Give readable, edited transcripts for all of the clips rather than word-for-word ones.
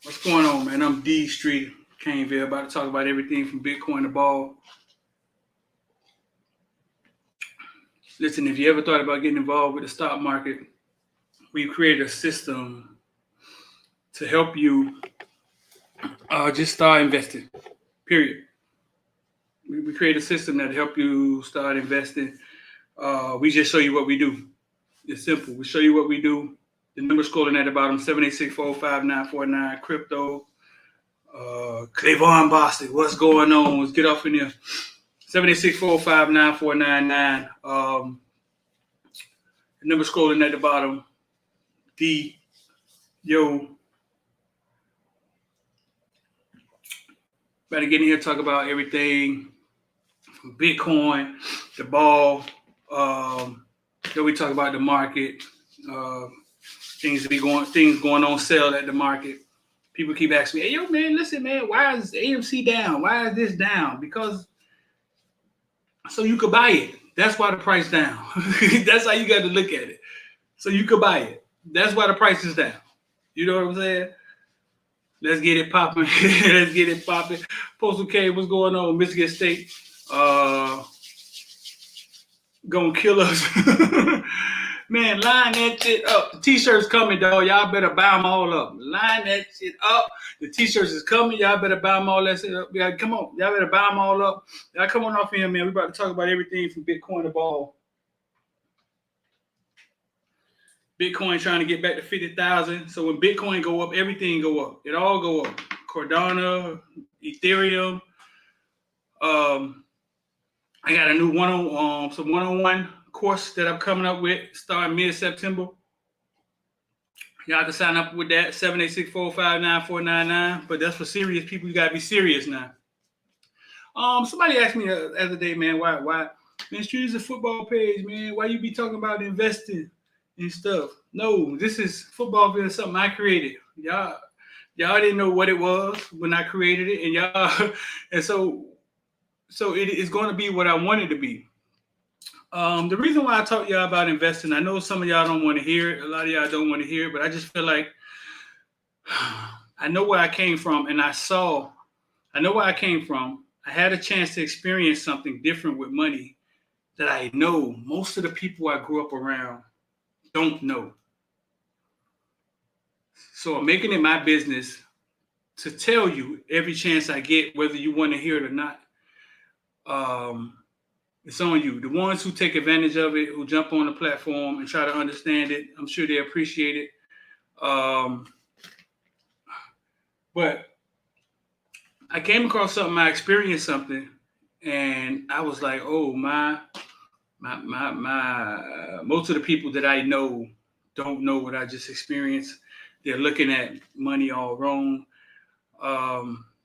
What's going on, man? I'm D Street Caneville, about to talk about everything from Bitcoin to ball. Listen, if you ever thought about getting involved with the stock market, we've created a system to help you just start investing, period. We create a system that help you start investing. We just show you what we do. It's simple. We show you what we do. The number scrolling at the bottom, 786-459-49, crypto. Cleavon Boston, what's going on? Let's get off in there. 786-459-9499. The number scrolling at the bottom. Better get in here, talk about everything from Bitcoin, the ball. Then we talk about the market, things going on sale at the market. People keep asking me, hey, yo, man, listen, man, why is AMC down? Why is this down? Because so you could buy it. That's why the price down. That's how you got to look at it. So you could buy it. That's why the price is down. You know what I'm saying? Let's get it popping. Let's get it popping. Postal K, what's going on? Michigan State. Gonna kill us. Man, line that shit up. The t-shirts coming, dog. Y'all better buy them all up. Line that shit up. The t-shirts is coming. Y'all better buy them all that shit up. Yeah, come on. Y'all better buy them all up. Y'all come on off here, man. We about to talk about everything from Bitcoin to ball. Bitcoin trying to get back to 50,000. So when Bitcoin go up, everything go up. It all go up. Cardano, Ethereum. I got a new one-on-one course that I'm coming up with starting mid-September. Y'all can sign up with that, 786-459-499. But that's for serious people. You gotta be serious now. Somebody asked me the other day, man, why man, Street is a football page, man. Why you be talking about investing and stuff? No, this is football is something I created. Y'all didn't know what it was when I created it, and so it is going to be what I want it to be. The reason why I talk to y'all about investing, I know some of y'all don't want to hear it. A lot of y'all don't want to hear it, but I just feel like I know where I came from, and I know where I came from. I had a chance to experience something different with money that I know most of the people I grew up around don't know. So I'm making it my business to tell you every chance I get, whether you want to hear it or not. It's on you. The ones who take advantage of it, who jump on the platform and try to understand it, I'm sure they appreciate it. But I came across something, I experienced something, and I was like, oh, my most of the people that I know don't know what I just experienced. They're looking at money all wrong.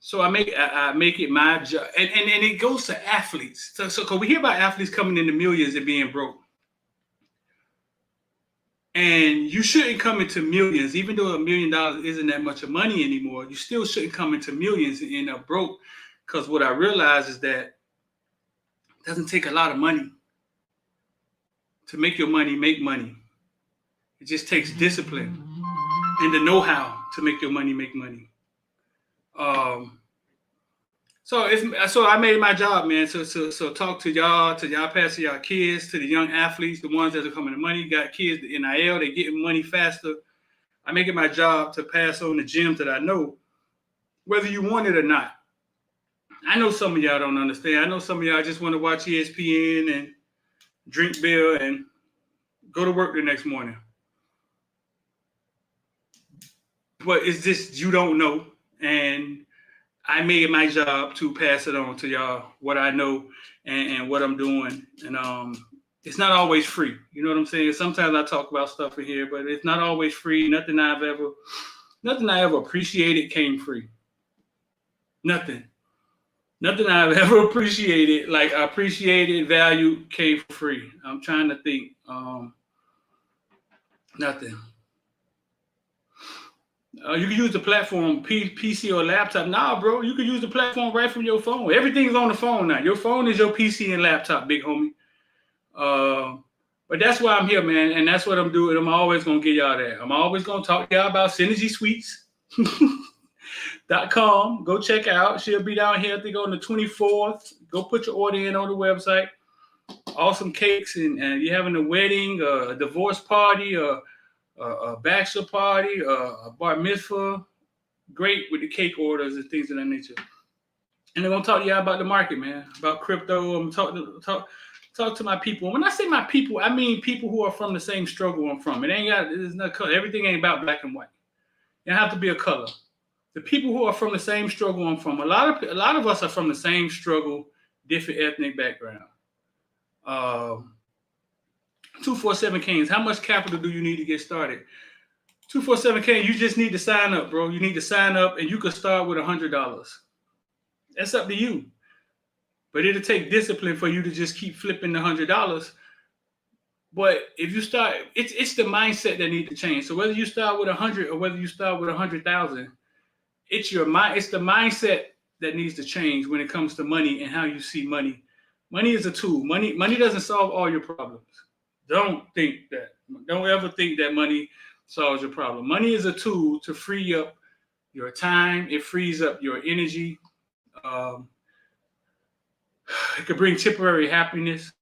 So I make it my job, and it goes to athletes. So cause we hear about athletes coming into millions and being broke, and you shouldn't come into millions, even though $1 million isn't that much of money anymore. You still shouldn't come into millions and end up broke, because what I realize is that it doesn't take a lot of money to make your money make money. It just takes discipline and the know-how to make your money make money. So I made my job, man. So talk to y'all pass to y'all kids, to the young athletes, the ones that are coming to money, got kids, the NIL, they getting money faster. I make it my job to pass on the gems that I know, whether you want it or not. I know some of y'all don't understand. I know some of y'all just want to watch ESPN and drink beer and go to work the next morning. But it's just you don't know, and I made it my job to pass it on to y'all, what I know and what I'm doing. And it's not always free. You know what I'm saying? Sometimes I talk about stuff in here, but it's not always free. Nothing I ever appreciated came free. Nothing I've ever appreciated, like appreciated, value, came for free. I'm trying to think. Nothing. You can use the platform, PC or laptop. Nah, bro, you can use the platform right from your phone. Everything's on the phone now. Your phone is your PC and laptop, big homie. But that's why I'm here, man, and that's what I'm doing. I'm always going to give y'all that. I'm always going to talk to y'all about Synergy Suites. .com. Go check out. She'll be down here, I think, on the 24th. Go put your order in on the website. Awesome cakes, and you're having a wedding, a divorce party, a bachelor party, a bar mitzvah. Great with the cake orders and things of that nature. And I'm gonna talk to y'all about the market, man, about crypto. I'm gonna talk to my people. When I say my people, I mean people who are from the same struggle I'm from. There's no color. Everything ain't about black and white. You don't have to be a color. The people who are from the same struggle I'm from. A lot of us are from the same struggle, different ethnic background. 247 Kings. How much capital do you need to get started? 247 Kings. You just need to sign up, bro. You need to sign up, and you can start with $100. That's up to you. But it'll take discipline for you to just keep flipping the $100. But if you start, it's the mindset that needs to change. So whether you start with 100 or whether you start with 100,000, it's your mind. It's the mindset that needs to change when it comes to money and how you see money. Money is a tool. Money doesn't solve all your problems. Don't ever think that money solves your problem. Money is a tool to free up your time. It frees up your energy. It could bring temporary happiness.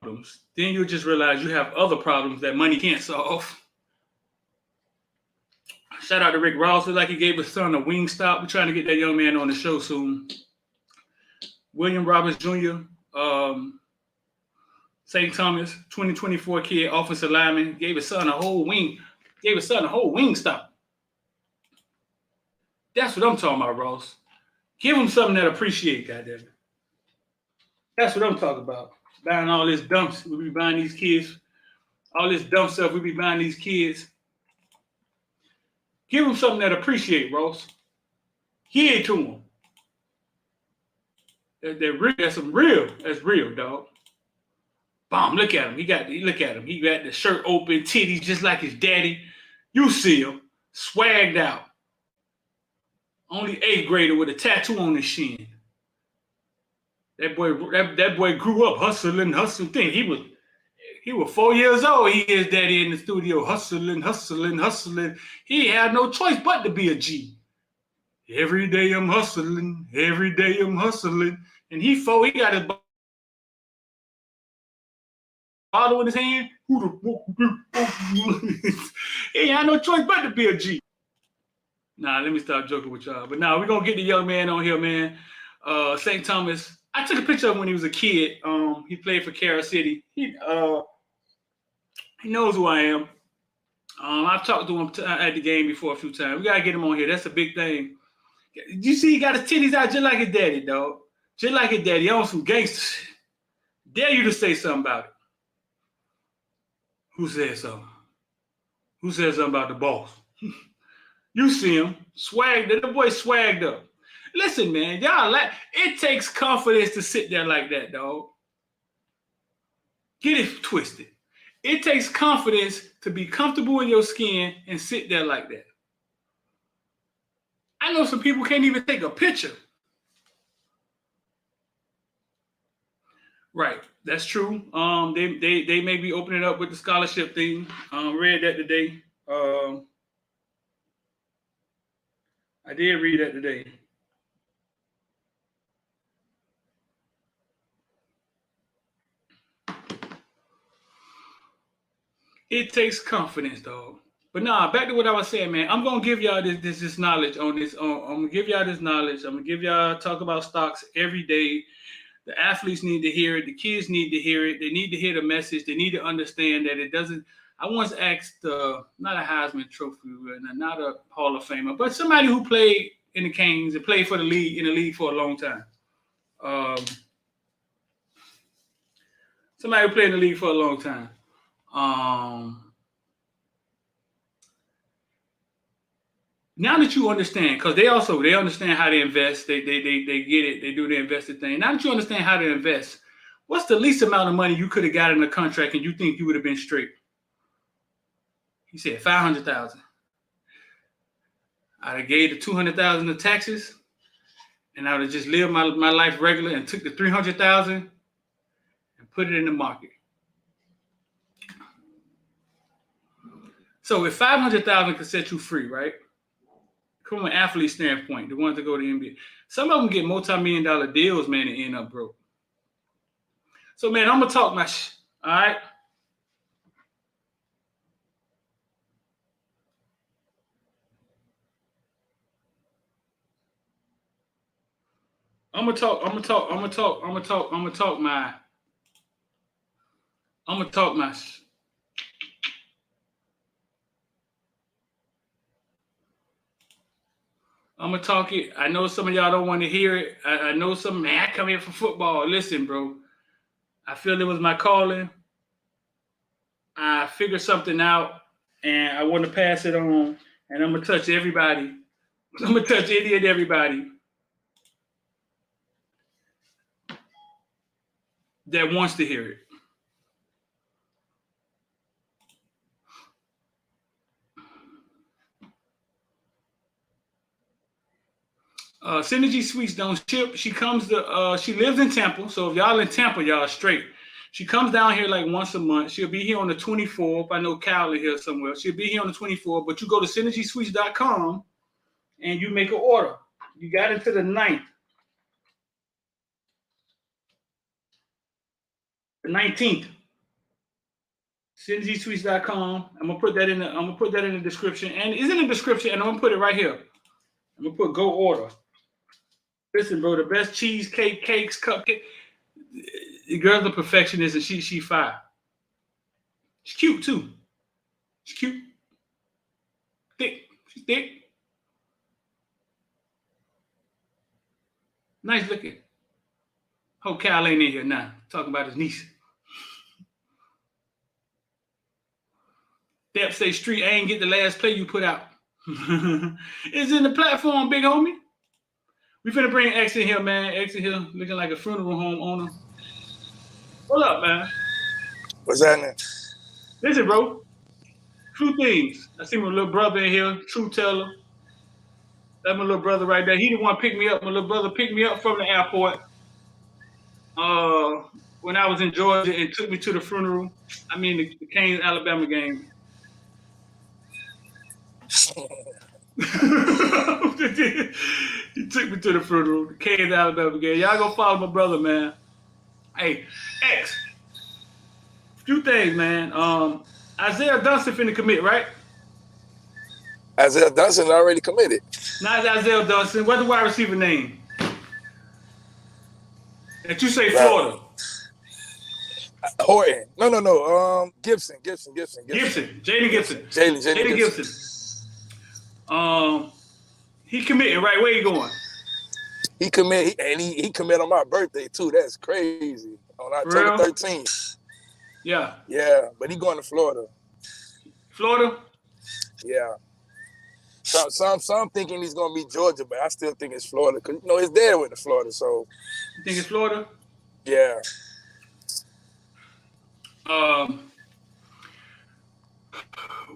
Then you'll just realize you have other problems that money can't solve. Shout out to Rick Ross. Looked like he gave his son a Wingstop. We're trying to get that young man on the show soon. William Roberts Jr., St. Thomas, 2024 kid, offensive lineman, gave his son a whole Wingstop. That's what I'm talking about, Ross. Give him something that appreciate, goddamn. That's what I'm talking about. Buying all this dumps. We be buying these kids. All this dumb stuff we be buying these kids. Give them something that appreciate, Ross. Give it to them. That's real, dog. Bomb, look at him. Look at him. He got the shirt open, titties just like his daddy. You see him. Swagged out. Only 8th grader with a tattoo on his shin. That boy grew up hustling. He was 4 years old. He is daddy in the studio hustling. He had no choice but to be a G. Every day I'm hustling. And he 4, he got his bottle in his hand. He had no choice but to be a G. Nah, let me stop joking with y'all. But we're going to get the young man on here, man. St. Thomas. I took a picture of him when he was a kid. He played for Carol City. He knows who I am. I've talked to him at the game before a few times. We got to get him on here. That's a big thing. You see, he got his titties out just like his daddy, dog. Just like his daddy. On some gangster shit. Dare you to say something about it. Who said something? Who said something about the boss? You see him. The boy swagged up. Listen, man, y'all, it takes confidence to sit there like that, dog. Get it twisted. It takes confidence to be comfortable in your skin and sit there like that. I know some people can't even take a picture. Right, that's true. They may be opening up with the scholarship thing. Read that today. I did read that today. It takes confidence, dog. But back to what I was saying, man. I'm gonna give y'all this knowledge on this. I'm gonna give y'all this knowledge. I'm gonna give y'all talk about stocks every day. The athletes need to hear it. The kids need to hear it. They need to hear the message. They need to understand that it doesn't. I once asked, not a Heisman Trophy winner, not a Hall of Famer, but somebody who played in the Kings and played for the league for a long time. Somebody who played in the league for a long time. Now that you understand, because they understand how to invest, they get it, they do the invested thing. Now that you understand how to invest, what's the least amount of money you could have got in a contract and you think you would have been straight? He said $500,000. I'd have gave the $200,000 of taxes, and I would have just lived my life regular and took the $300,000 and put it in the market. So if 500,000 could set you free, right? From an athlete standpoint, the ones that go to the NBA, some of them get multi-million-dollar deals, man, and end up broke. So, man, I'm gonna talk my all right. I'm gonna talk. I'm gonna talk. I'm gonna talk. I'm gonna talk. I'm gonna talk my. I'm gonna talk my. I'm gonna talk it. I know some of y'all don't want to hear it. I know some man I come here for football. Listen, bro. I feel it was my calling. I figured something out, and I want to pass it on. And I'm gonna touch everybody. I'm gonna touch any and everybody that wants to hear it. Synergy Sweets don't ship. She comes to. She lives in Tampa, so if y'all in Tampa, y'all straight. She comes down here like once a month. She'll be here on the 24th. I know Kyle is here somewhere. She'll be here on the 24th, but you go to synergysweets.com and you make an order. You got into the 9th. The 19th. Synergysweets.com. I'm gonna put that in the description. And it's in the description, and I'm gonna put it right here. I'm gonna put go order. Listen, bro, the best cheesecake, cakes, cupcake. The girl's a perfectionist and she fine. She's cute too. She's cute. Thick. She's thick. Nice looking. Hope Cal ain't in here now. Talking about his niece. Dep say Street, I ain't get the last play you put out. It's in the platform, big homie. We finna bring X in here, man. X in here looking like a funeral home owner. What up, man? What's happening? Listen, bro. Two things. I see my little brother in here, True Teller. That's my little brother right there. He didn't want to pick me up. My little brother picked me up from the airport when I was in Georgia and took me to the funeral. I mean, the Canes Alabama game. He took me to the funeral, the Canes Alabama game. Y'all go follow my brother, man. Hey, X. Few things, man. Isaiah Dunston finna commit, right? Isaiah Dunston already committed. Not Isaiah Dunston. What's the wide receiver name? That you say Florida. Horton. No. Gibson. Jaden Gibson. Jaden Gibson. He committed, right? Where you going? He committed on my birthday too. That's crazy. On October 13th. Yeah. Yeah, but he going to Florida. Florida? Yeah. Some thinking he's gonna be Georgia, but I still think it's Florida because his dad went to Florida. So you think it's Florida? Yeah.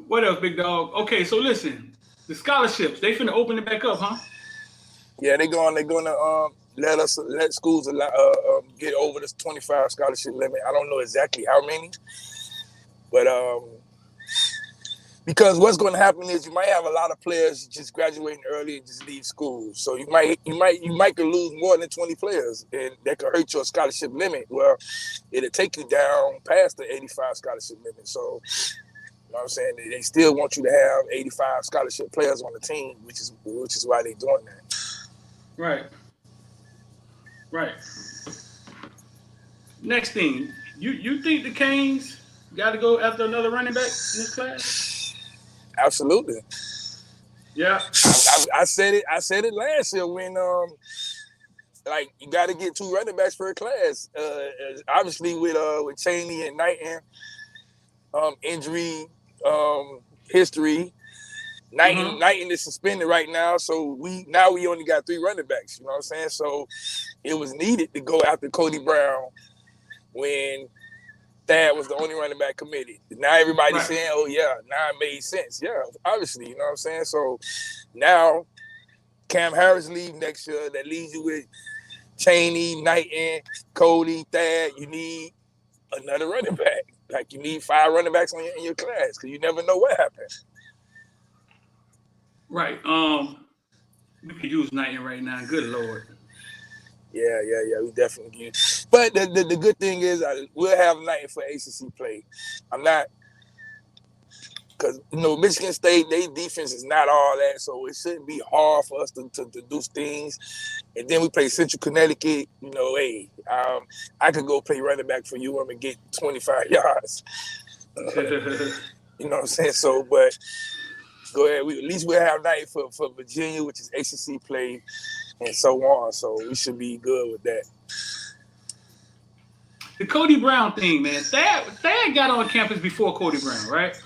What else, big dog? Okay, so listen, the scholarships, they finna open it back up, huh? Yeah, they're gonna let schools get over this 25 scholarship limit. I don't know exactly how many, but because what's going to happen is you might have a lot of players just graduating early and just leave school. So you might could lose more than 20 players, and that could hurt your scholarship limit. Well, it'll take you down past the 85 scholarship limit. So, you know what I'm saying? They still want you to have 85 scholarship players on the team, which is why they're doing that. Right. Next thing, you think the Canes got to go after another running back in this class? Absolutely. Yeah. I said it last year when you got to get 2 running backs per class. Obviously with Chaney and Knighton, injury history. Knighton is suspended right now, so we only got 3 running backs. You know what I'm saying? So it was needed to go after Cody Brown when Thad was the only running back committed. Now everybody's saying, oh yeah, now it made sense. Yeah, obviously, you know what I'm saying? So now Cam Harris leave next year. That leaves you with Chaney, Knighton, Cody, Thad. You need another running back. Like you need 5 running backs in your class because you never know what happens. Right. We could use Knighton right now. Good Lord. Yeah. We definitely can. But the good thing is we'll have Knighton for ACC play. I'm not. Because, Michigan State, their defense is not all that, so it shouldn't be hard for us to do things. And then we play Central Connecticut. Hey, I could go play running back for you and get 25 yards. You know what I'm saying? So, but go ahead. At least we'll have night for Virginia, which is ACC play, and so on. So we should be good with that. The Cody Brown thing, man. Thad got on campus before Cody Brown, right?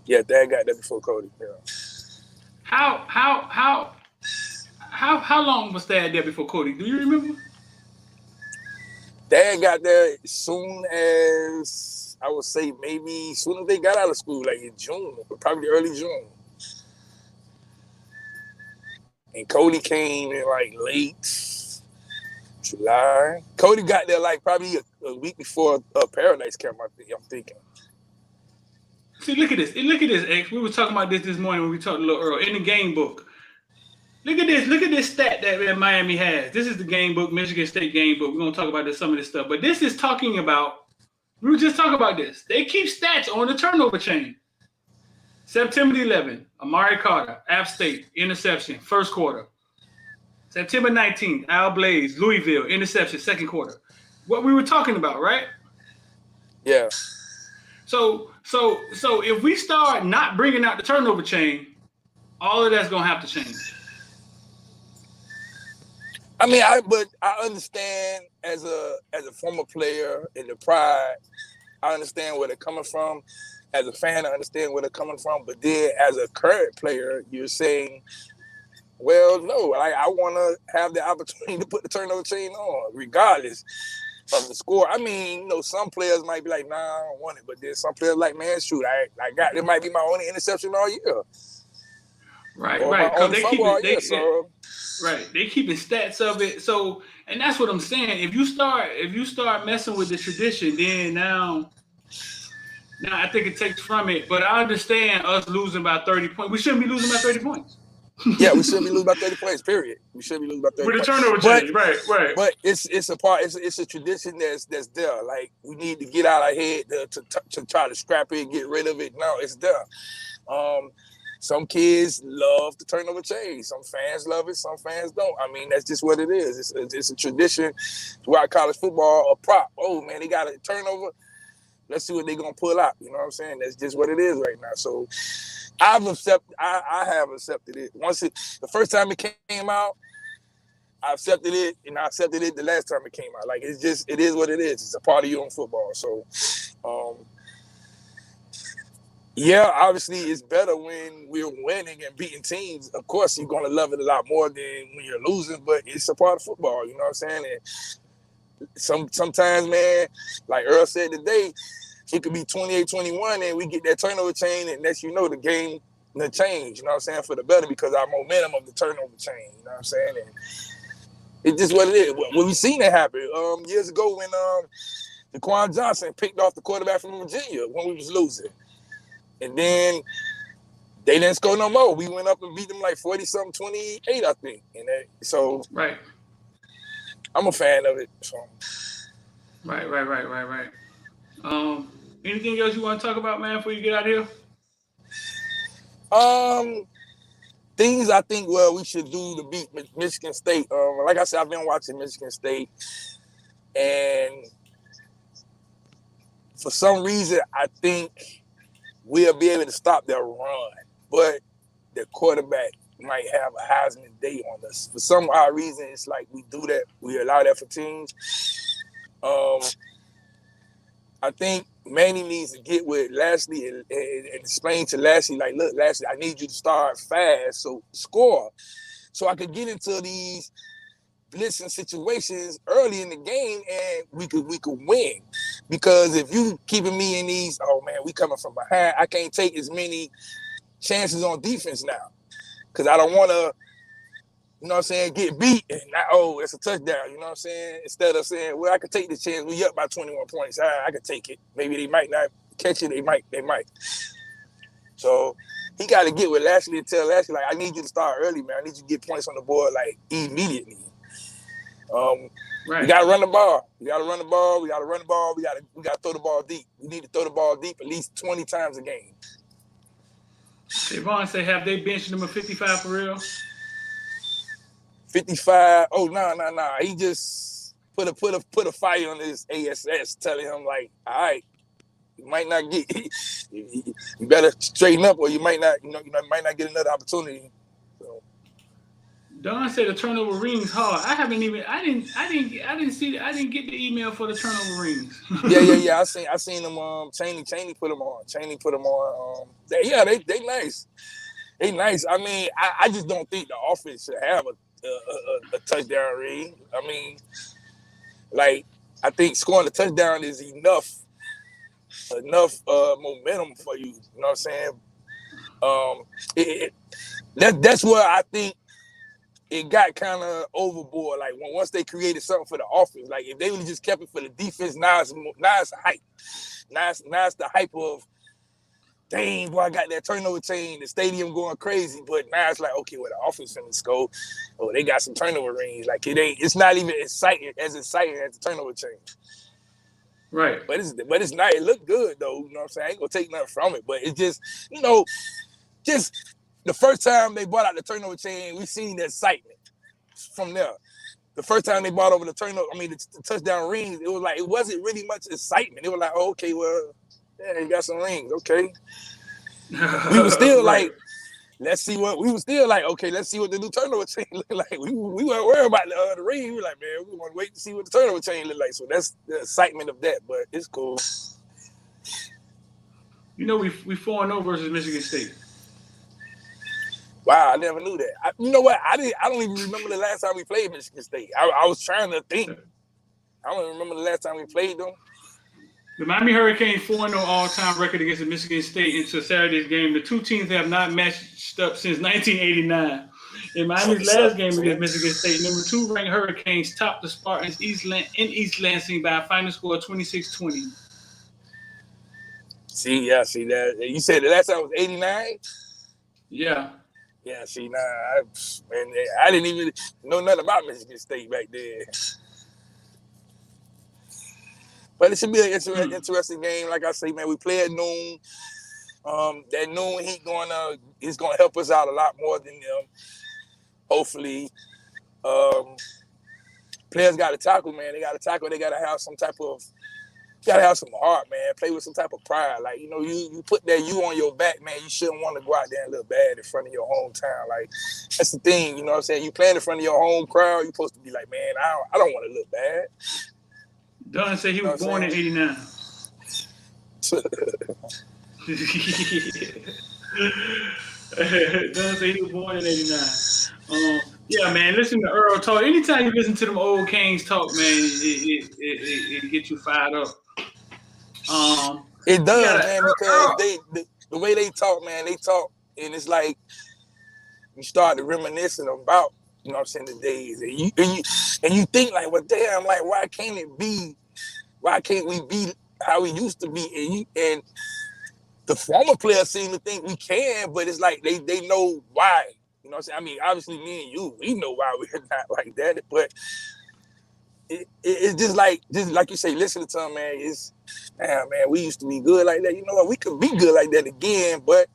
Yeah, Thad got there before Cody. Yeah. How long was Thad there before Cody? Do you remember? Thad got there as soon as, I would say, maybe as soon as they got out of school, like in June, probably early June. And Cody came in like late July. Cody got there like probably a week before Paradise Camp, I'm thinking. See, look at this. Look at this, X. We were talking about this morning when we talked to little Earl in the game book. Look at this. Look at this stat that Miami has. This is the game book, Michigan State game book. We're going to talk about some of this stuff. But this is talking about, we were just talking about this. They keep stats on the turnover chain. September 11th, Amari Carter, App State, interception, first quarter. September 19th, Al Blaze, Louisville, interception, second quarter. What we were talking about, right? Yeah. So if we start not bringing out the turnover chain, all of that's going to have to change. I mean, I understand as a former player in the pride, I understand where they're coming from. As a fan, I understand where they're coming from. But then as a current player, you're saying, well, no, I want to have the opportunity to put the turnover chain on, regardless of the score. I mean, some players might be like, nah, I don't want it. But then some players like, man, shoot, it might be my only interception all year. Right. Because they keep right. They keeping stats of it. So, and that's what I'm saying. If you start messing with the tradition, then now I think it takes from it. But I understand us losing by 30 points. We shouldn't be losing by 30 points. Yeah, we shouldn't be losing by 30 points, period. We shouldn't be losing by 30 points. With the turnover change, right. But it's a part, it's a tradition that's there. Like, we need to get out our head to try to scrap it, get rid of it. No, it's there. Some kids love the turnover change. Some fans love it, some fans don't. I mean, that's just what it is. It's a tradition throughout college football, a prop. Oh, man, they got a turnover. Let's see what they're going to pull out. You know what I'm saying? That's just what it is right now. So I have accepted it. The first time it came out, I accepted it, and I accepted it the last time it came out. Like, it is what it is. It's a part of you in football. So, yeah, obviously it's better when we're winning and beating teams. Of course, you're going to love it a lot more than when you're losing, but it's a part of football. You know what I'm saying? And sometimes, man, like Earl said today, it could be 28-21 and we get that turnover chain, and next the game will change, you know what I'm saying, for the better because our momentum of the turnover chain, you know what I'm saying? And it's just what it is. Well, we've seen it happen years ago when Daquan Johnson picked off the quarterback from Virginia when we was losing. And then they didn't score no more. We went up and beat them like 40-something, 28, I think. And so right. I'm a fan of it. So. Right. Anything else you want to talk about, man, before you get out of here? Things I think we should do to beat Michigan State. Like I said, I've been watching Michigan State, and for some reason, I think we'll be able to stop their run, but the quarterback might have a Heisman day on us. For some odd reason, it's like we do that. We allow that for teams. I think Manny needs to get with Lashley and explain to Lashley, like, look, Lashley, I need you to start fast, so score. So I could get into these blitzing situations early in the game and we could win. Because if you keeping me in these, oh man, we coming from behind, I can't take as many chances on defense now. Because I don't want to, you know what I'm saying, get beat and it's a touchdown, you know what I'm saying? Instead of saying, well, I could take the chance, we up by 21 points. I could take it. Maybe they might not catch it, they might. So he got to get with Lashley and tell Lashley, like, I need you to start early, man. I need you to get points on the board, like, immediately. Right. We got to run the ball. We got to throw the ball deep. We need to throw the ball deep at least 20 times a game. Devon said, have they benched him a 55 for real? 55. Oh, no. He just put a fire on his ASS, telling him, like, all right, you might not get, you better straighten up, or you might not, you might not get another opportunity. So. Don said the turnover rings hard. I didn't get the email for the turnover rings. yeah. I seen them. Chaney put them on. They nice. They nice. I mean, I just don't think the offense should have a touchdown ring. I mean, like, I think scoring a touchdown is enough momentum for you. You know what I'm saying? That's where I think it got kind of overboard. Like, once they created something for the offense, like, if they would have just kept it for the defense, now it's a hype. Now it's the hype of, dang, boy, I got that turnover chain, the stadium going crazy. But now it's like, okay, well, the offense finna score. Oh, they got some turnover rings. Like, it's not even exciting as the turnover chain. Right. But it's not. It looked good though. You know what I'm saying? I ain't gonna take nothing from it. But it's just, just the first time they brought out the turnover chain, we seen the excitement from there. The first time they brought over the touchdown rings, it was like, it wasn't really much excitement. It was like, oh, okay, well, yeah, you got some rings, okay. We were still like, let's see what the new turnover chain look like. We weren't worried about the ring. We were like, man, we want to wait to see what the turnover chain look like. So that's the excitement of that, but it's cool. We 4-0 versus Michigan State. Wow, I never knew that. You know what? I don't even remember the last time we played Michigan State. I was trying to think. I don't remember the last time we played them. The Miami Hurricanes 4-0 all-time record against the Michigan State into Saturday's game. The two teams have not matched up since 1989. In Miami's last game against Michigan State, number 2 ranked Hurricanes topped the Spartans in East Lansing by a final score of 26-20. See that. You said the last time was 89? Yeah. Yeah, see, I didn't even know nothing about Michigan State back then. But it should be an interesting game. Like I say, man, we play at noon. That noon heat is going to help us out a lot more than them. Hopefully. Players got to tackle, man. They got to tackle. They got to have some heart, man. Play with some type of pride. Like, you put that you on your back, man. You shouldn't want to go out there and look bad in front of your hometown. Like, that's the thing, you know what I'm saying? You playing in front of your home crowd, you're supposed to be like, man, I don't want to look bad. Dunn said he was born in 89. Dunn said he was born in 89. Yeah, man, listen to Earl talk. Anytime you listen to them old Canes talk, man, it gets you fired up. It does, man, because the way they talk, man, and it's like you start to reminiscing about, you know what I'm saying, the days. And you think like, well, damn, like, why can't we be how we used to be? And the former players seem to think we can, but it's like they know why. You know what I'm saying? I mean, obviously me and you, we know why we're not like that, but it's just like you say, listening to them, man, man, we used to be good like that. You know what? We could be good like that again, but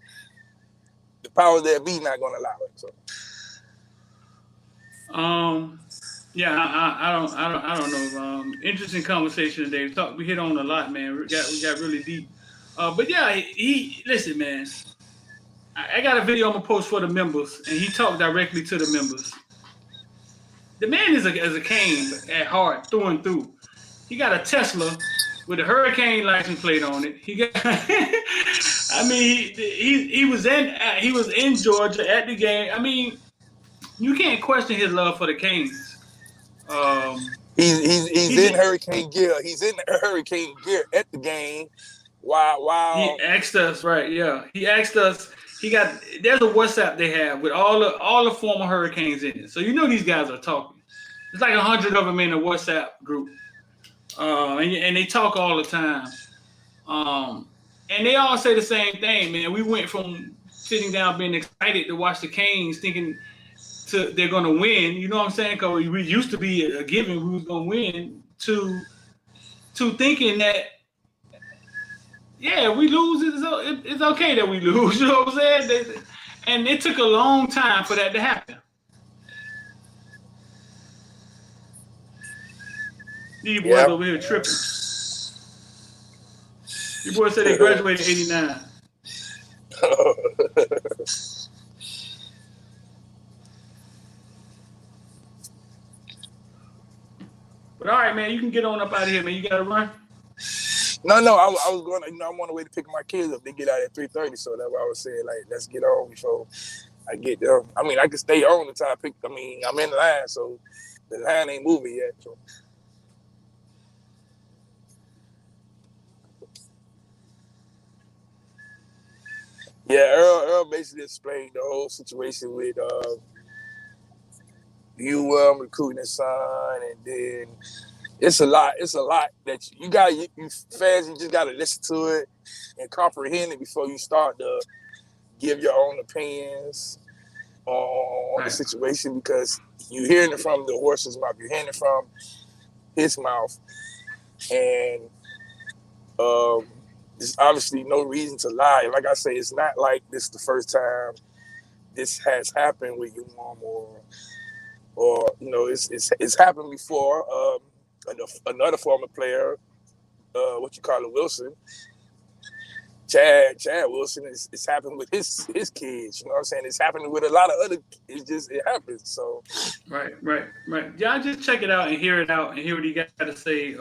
the powers that be not gonna allow it. So. Yeah, I don't know. Interesting conversation today. We hit on a lot, man. We got really deep. But yeah, listen, man. I got a video I'm gonna post for the members, and he talked directly to the members. The man is a Cane at heart, through and through. He got a Tesla with a Hurricane license plate on it. He got. I mean, he was in Georgia at the game. I mean, you can't question his love for the Canes. He's in Hurricane gear. He's in Hurricane gear at the game. Wow. He asked us, right? Yeah, he asked us. There's a WhatsApp they have with all the former Hurricanes in it. So these guys are talking. It's like 100 of them in a WhatsApp group, and they talk all the time. And they all say the same thing, man. We went from sitting down being excited to watch the Canes, thinking they're gonna win. You know what I'm saying? Because we used to be a given we was gonna win. To thinking that, yeah, we lose. It's okay that we lose. You know what I'm saying? And it took a long time for that to happen. These boys over here tripping. Your boy said they graduated in '89. But all right, man, you can get on up out of here, man. You gotta run. No, I was going. I'm on the way to pick my kids up. They get out at 3:30, so that's why I was saying, like, let's get on before I get them. I mean, I can stay on until I pick. I mean, I'm in the line, so the line ain't moving yet. So. Yeah, Earl basically explained the whole situation with recruiting his son, and then it's a lot that you got. You fans, you just got to listen to it and comprehend it before you start to give your own opinions on the situation, because you're hearing it from the horse's mouth, you're hearing it from his mouth, and there's obviously no reason to lie. Like I say, it's not like this is the first time this has happened with your mom, or it's happened before. Another former player, Wilson, Chad Wilson, it's happened with his kids. You know what I'm saying? It's happened with a lot of other. It happens. So right. Y'all just check it out and hear it out and hear what he got to say.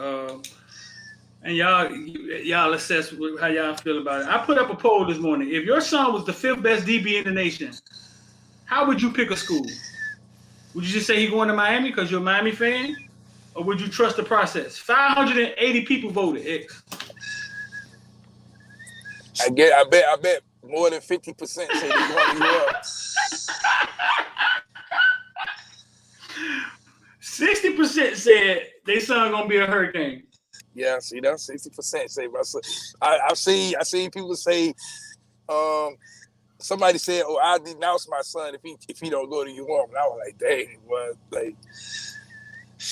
And y'all assess how y'all feel about it. I put up a poll this morning. If your son was the 5th best DB in the nation, how would you pick a school? Would you just say he's going to Miami because you're a Miami fan? Or would you trust the process? 580 people voted, X. I bet more than 50% say they're going to New York. 60% said they son gonna be a Hurricane. Yeah, see, that's 60% say my son. I've seen people say, somebody said, "Oh, I'll denounce my son if he don't go to UM." And I was like, "Dang, what?" Like,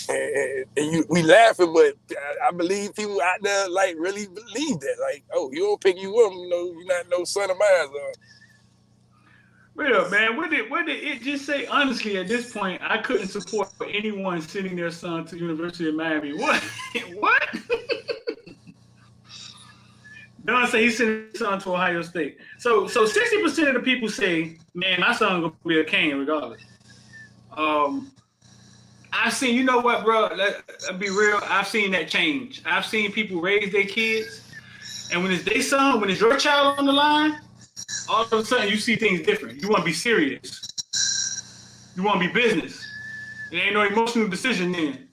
and we laughing, but I believe people out there like really believe that. Like, oh, you don't pick UM, you're not no son of mine. Wait up, man. What did it just say? Honestly, at this point, I couldn't support anyone sending their son to the University of Miami. What? What? Don say he's sending his son to Ohio State. So 60% of the people say, man, my son gonna be a Cane regardless. I've seen, you know what, bro? Let's be real. I've seen that change. I've seen people raise their kids, and when it's their son, when it's your child on the line, all of a sudden you see things different. You want to be serious. You want to be business. It ain't no emotional decision then.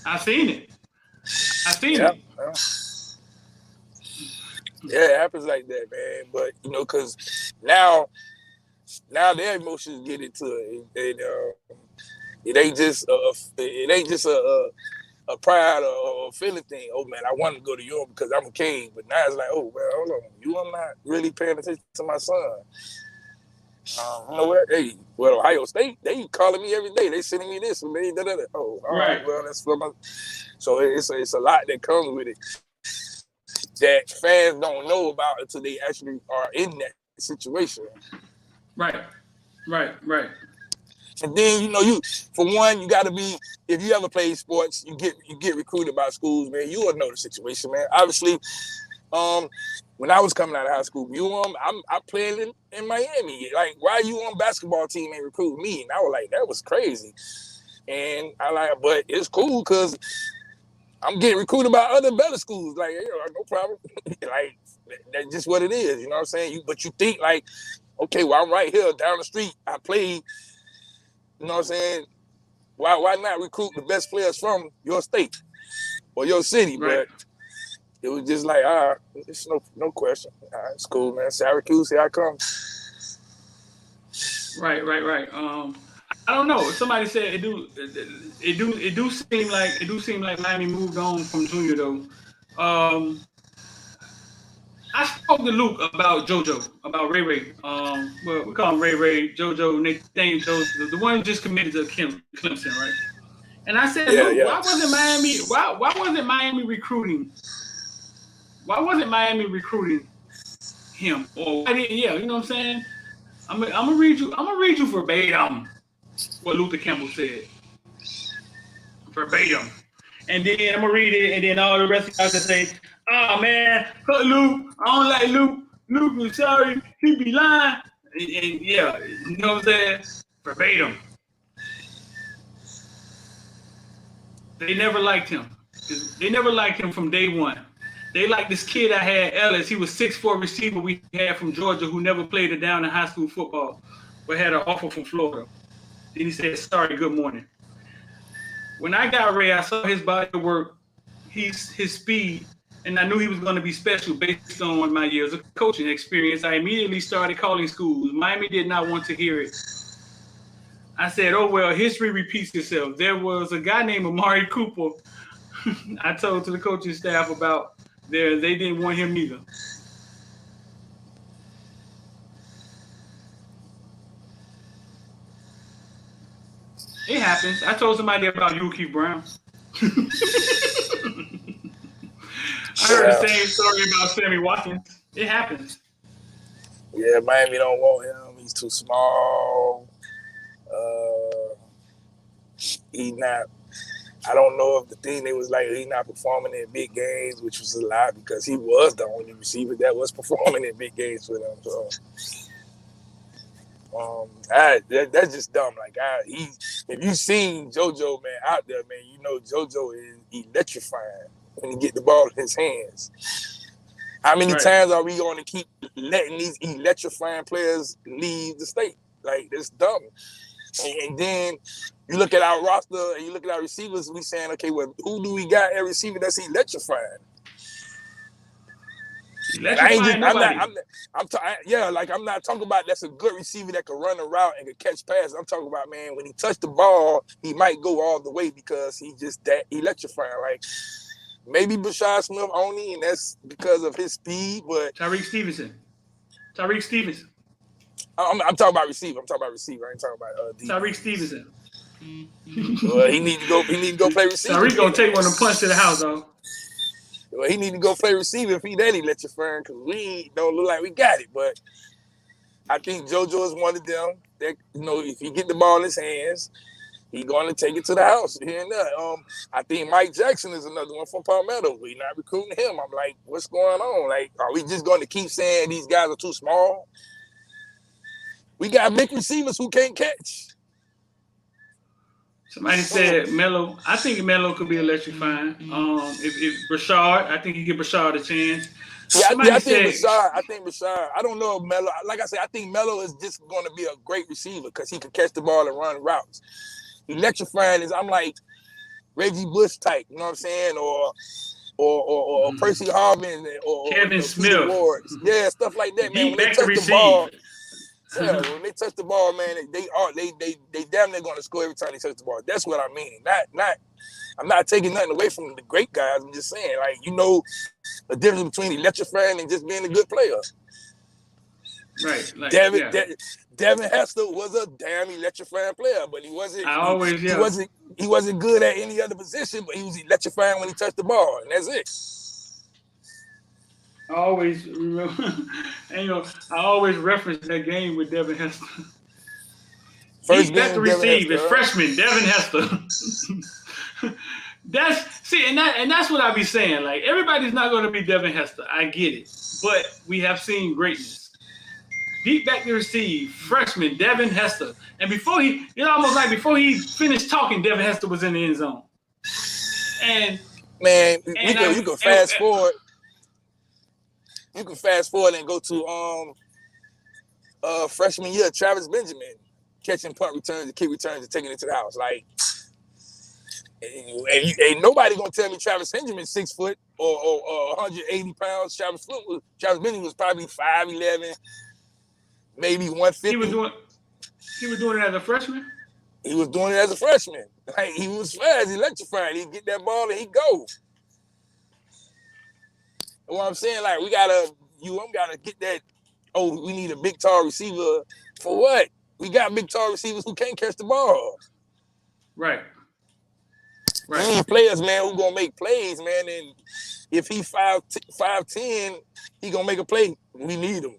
I've seen it. it. Yeah, it happens like that, man. But because now their emotions get into it, and it ain't just a pride or a feeling thing. Oh man, I want to go to Europe because I'm a King. But now it's like, oh well, hold on, I'm not really paying attention to my son. You know what? Hey, Ohio State, they calling me every day. They sending me this and they da. Oh, all right. Well, that's for my. So it's a lot that comes with it that fans don't know about until they actually are in that situation. Right. And then you for one, you got to be, if you ever play sports, you get recruited by schools, man. You will know the situation, man. Obviously, when I was coming out of high school, I'm playing in Miami. Like, why you on basketball team ain't recruiting me? And I was like, that was crazy. And but it's cool because I'm getting recruited by other better schools. Like, no problem. Like, that's just what it is. You know what I'm saying? But you think like, okay, well, I'm right here down the street. I play. You know what I'm saying? Why not recruit the best players from your state or your city? Right. But it was just like, it's no question. It's cool, man. Syracuse, here I come. Right. I don't know. Somebody said it do seem like Miami moved on from Junior though. spoke to Luke about JoJo, about Ray Ray. Well, we call him Ray Ray, JoJo, Nathaniel Jones, the one who just committed to Clemson, right? And I said, Yeah, Luke, yeah. why wasn't Miami recruiting? Why wasn't Miami recruiting him? Or why didn't? Yeah, you know what I'm saying? I'm gonna read you verbatim what Luther Campbell said. Verbatim. And then I'm gonna read it, and then all the rest of y'all can say, "Oh man, Luke, I don't like Luke. Luke was sorry, he be lying." And yeah, you know what I'm saying? Verbatim. They never liked him. They never liked him from day one. They liked this kid I had, Ellis. He was 6'4" receiver we had from Georgia who never played it down in high school football, but had an offer from Florida. Then he said, "Sorry, good morning." When I got Ray, I saw his body of work, his speed, and I knew he was going to be special based on my years of coaching experience. I immediately started calling schools. Miami did not want to hear it. I said, "Oh, well, history repeats itself." There was a guy named Amari Cooper I told to the coaching staff about there. They didn't want him either. It happens. I told somebody about Yuki Brown. I heard the same story about Sammy Watkins. It happens. Yeah, Miami don't want him. He's too small. He not. I don't know if the thing they was like he not performing in big games, which was a lie because he was the only receiver that was performing in big games for them. So, that's just dumb. Like, if you seen JoJo man out there, man, you know JoJo is electrifying when he get the ball in his hands. How many times are we going to keep letting these electrifying players leave the state? Like, that's dumb. And then you look at our roster and you look at our receivers, we saying, okay, well, who do we got at receiver that's electrifying? I'm not talking about that's a good receiver that can run a route and can catch passes. I'm talking about, man, when he touched the ball, he might go all the way because he just that electrifying. Like, maybe Brashad Smith only, and that's because of his speed, but Tyreek Stevenson. I'm talking about receiver. I ain't talking about Tyreek Stevenson. Well, he need to go play receiver. Tyreek gonna take one of the punch to the house, though. Well, he need to go play receiver if he that electrifying, because we don't look like we got it. But I think JoJo is one of them that, you know, if he get the ball in his hands, he going to take it to the house here and there. I think Mike Jackson is another one from Palmetto. We not recruiting him. I'm like, what's going on? Like, are we just going to keep saying these guys are too small? We got big receivers who can't catch. Somebody said Melo. I think Melo could be electrifying. If Brashard, I think you give Brashard a chance. Yeah, I think Brashard. I don't know if Melo. Like I said, I think Melo is just going to be a great receiver because he can catch the ball and run routes. Electrifying is, I'm like Reggie Bush type, you know what I'm saying, or Percy Harvin, or Kevin Smith. Yeah, stuff like that, man. When they touch the ball. Yeah, when they touch the ball, man, they damn near gonna score every time they touch the ball. That's what I mean. I'm not taking nothing away from the great guys. I'm just saying, like, you know, the difference between electrifying and just being a good player. Right. Like, Devin Hester was a damn electrifying player, but he wasn't. He wasn't good at any other position, but he was electrifying when he touched the ball, and that's it. I always remember, and I always reference that game with Devin Hester. He's back to receive. It's freshman Devin Hester. That's what I be saying. Like, everybody's not going to be Devin Hester. I get it, but we have seen greatness. Deep back to receive, freshman Devin Hester, and before he finished talking, Devin Hester was in the end zone. And man, you can fast forward. You can fast forward and go to freshman year, Travis Benjamin catching punt returns and kick returns and taking it to the house. Like, ain't nobody gonna tell me Travis Benjamin 6 foot or 180 pounds. Travis Benjamin was probably 5'11", maybe 150. He was doing it as a freshman. He was doing it as a freshman. Like, he was fast, electrifying. He'd get that ball and he'd go. What I'm saying, like, we gotta got to get that. Oh, we need a big tall receiver for what? We got big tall receivers who can't catch the ball. Right. We need players, man, who gonna make plays, man. And if he 5'10", he gonna make a play. We need him.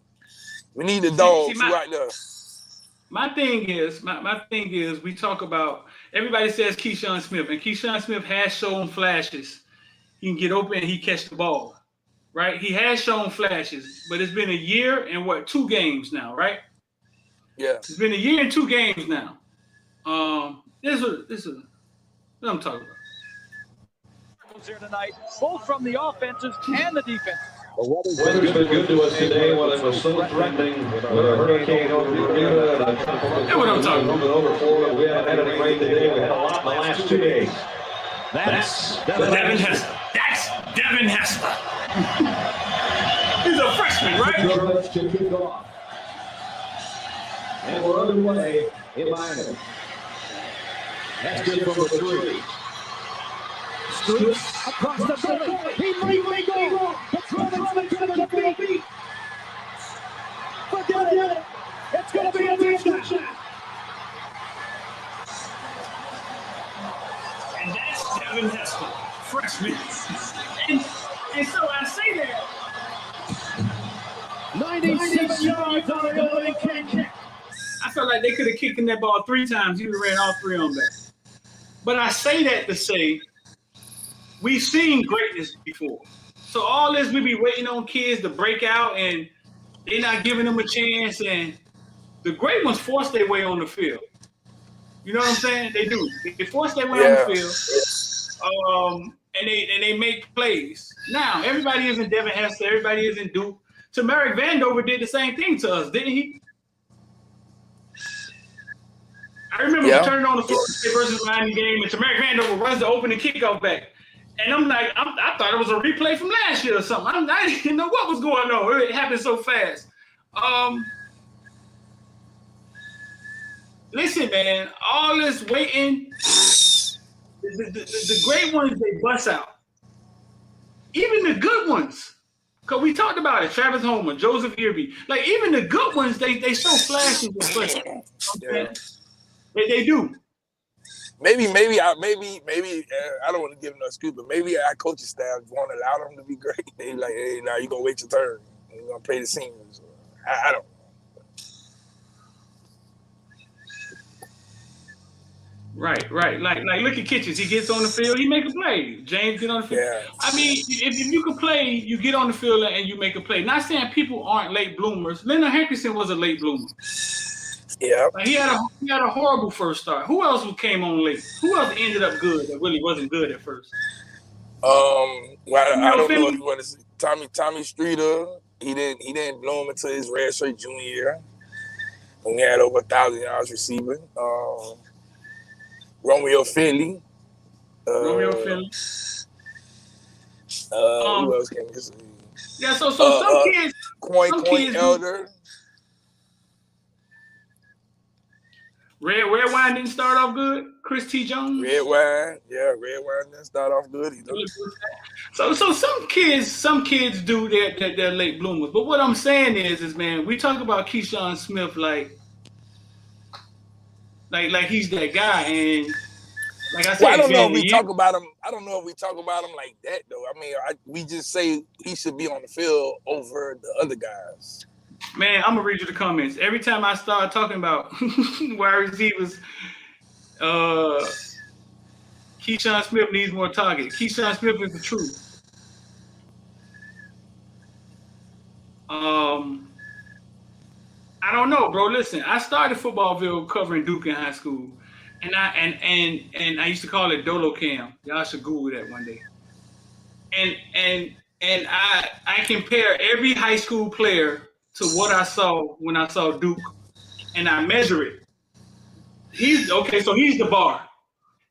We need the dogs right there. My thing is, we talk about, everybody says Keyshawn Smith, and Keyshawn Smith has shown flashes. He can get open and he catch the ball, right? He has shown flashes, but it's been a year and 2 games now, right? Yeah. It's been a year and 2 games now. This is what I'm talking about. Here tonight, both from the offenses and the defenses. Weather's been good to us today. While it was so threatening with a hurricane over Bermuda and a tropical what I'm talking about. over Florida. We haven't had any rain today. We had a lot in the last 2 days. That's Devin Hester. That's Devin Hester. He's a freshman, right? Let's kick it off. And we're underway in Miami. That's good for 3. Scoops across the belly. He might go. Petrovic to the feet. Forget it. It's going to be a touchdown. And that's Devin Hester, freshman. And so I say that. 96 yards on the opening kick. I felt like they could have kicked in that ball 3 times. He would have ran all 3 on back. But I say that to say we've seen greatness before. So all this, we be waiting on kids to break out, and they're not giving them a chance. And the great ones force their way on the field. You know what I'm saying? They do. They force their way on the field, and they make plays. Now, everybody isn't Devin Hester. Everybody isn't Duke. Tamarick Vandover did the same thing to us, didn't he? I remember we turned on the Florida State versus Miami game, and Tamarick Vandover runs the opening kickoff back. And I'm like, I thought it was a replay from last year or something. I didn't know what was going on. It happened so fast. Listen, man, all this waiting, the great ones, they bust out. Even the good ones, because we talked about it, Travis Homer, Joseph Irby. Like, even the good ones, they show flashes of flashes. Okay? They do. Maybe I don't want to give them no excuse, but maybe our coaching staff won't allow them to be great. They like, hey, now you're gonna wait your turn. You're gonna play the seniors. I don't know. Right. Like look at Kitchens. He gets on the field, he make a play. James get on the field. Yeah. I mean, if you can play, you get on the field and you make a play. Not saying people aren't late bloomers. Leonard Hankerson was a late bloomer. Yeah. Like he had a horrible first start. Who else came on late? Who else ended up good that really wasn't good at first? I don't know if you want to see Tommy Streeter. He didn't bloom until his redshirt junior year when he had over 1,000 yards receiving. Romeo Finley. Who else came this week? Yeah, so some kids. Coin Elder. Red Wine didn't start off good. Chris T. Jones. Red Wine didn't start off good either. So some kids do they're late bloomers. But what I'm saying is man, we talk about Keyshawn Smith like he's that guy, and like I said, I don't know if we talk about him. I don't know if we talk about him like that though. I mean, we just say he should be on the field over the other guys. Man, I'm gonna read you the comments. Every time I start talking about wide receivers, Keyshawn Smith needs more targets. Keyshawn Smith is the truth. I don't know, bro. Listen, I started Footballville covering Duke in high school, and I used to call it Dolo Cam. Y'all should Google that one day. And I compare every high school player to what I saw when I saw Duke, and I measure it. He's the bar,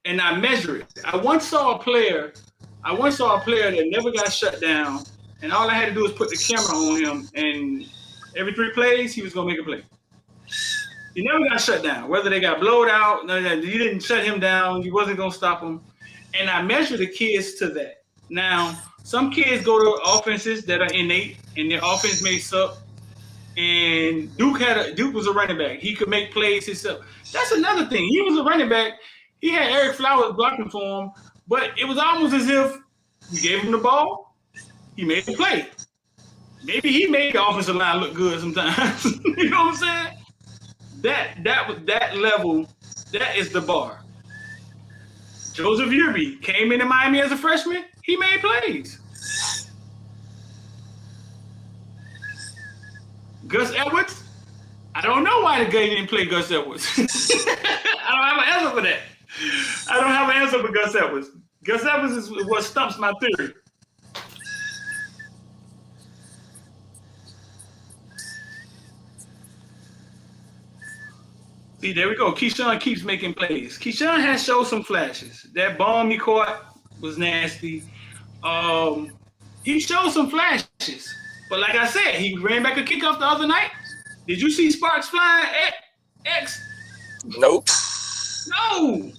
and I measure it. I once saw a player that never got shut down, and all I had to do was put the camera on him, and every 3 plays, he was going to make a play. He never got shut down. Whether they got blowed out, you didn't shut him down. You wasn't going to stop him. And I measure the kids to that. Now, Some kids go to offenses that are innate, and their offense may suck. And Duke was a running back. He could make plays himself. That's another thing. He was a running back. He had Eric Flowers blocking for him, but it was almost as if you gave him the ball, he made a play. Maybe he made the offensive line look good sometimes. You know what I'm saying? That level, that is the bar. Joseph Urby came into Miami as a freshman. He made plays. Gus Edwards, I don't know why the guy didn't play Gus Edwards. I don't have an answer for that. I don't have an answer for Gus Edwards. Gus Edwards is what stumps my theory. See, there we go. Keyshawn keeps making plays. Keyshawn has showed some flashes. That bomb he caught was nasty. He showed some flashes. But like I said, he ran back a kickoff the other night. Did you see sparks flying at X? Nope. No.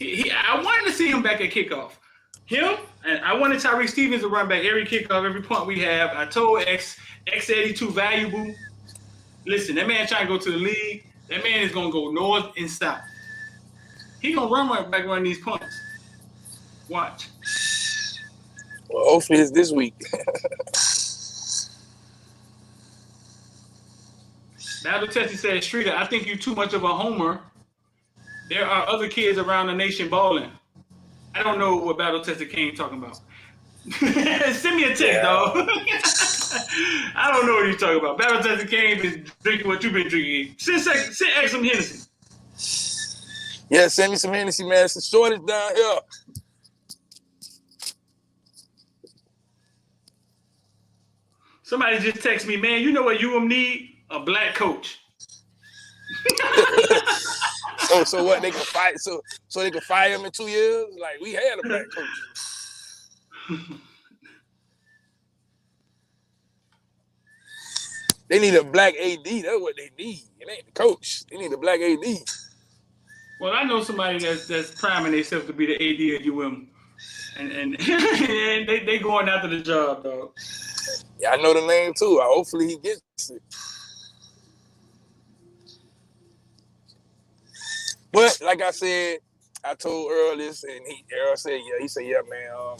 I wanted to see him back at kickoff. Him, and I wanted Tyreek Stevens to run back every kickoff, every punt we have. I told X said he's too valuable. Listen, that man trying to go to the league. That man is going to go north and south. He going to run back on these punts. Watch. Well, hopefully it's this week. Battle Tessie said, Streeter, I think you're too much of a homer. There are other kids around the nation balling. I don't know what Battle Tessie came talking about. Send me a text, dog. I don't know what you're talking about. Battle Tessie came is drinking what you've been drinking. Send X some Hennessy. Yeah, send me some Hennessy, man. It's the shortage down here. Somebody just text me, man, you know what UM need? A black coach. So what, they can fight so they can fire him in 2 years? Like, we had a black coach. They need a black AD. That's what they need. It ain't the coach. They need a black AD. Well, I know somebody that's priming themselves to be the AD at UM. And they going after the job, dog. Yeah, I know the name too. Hopefully he gets it. But like I said, I told Earl this, and Earl said, yeah. He said, yeah, man.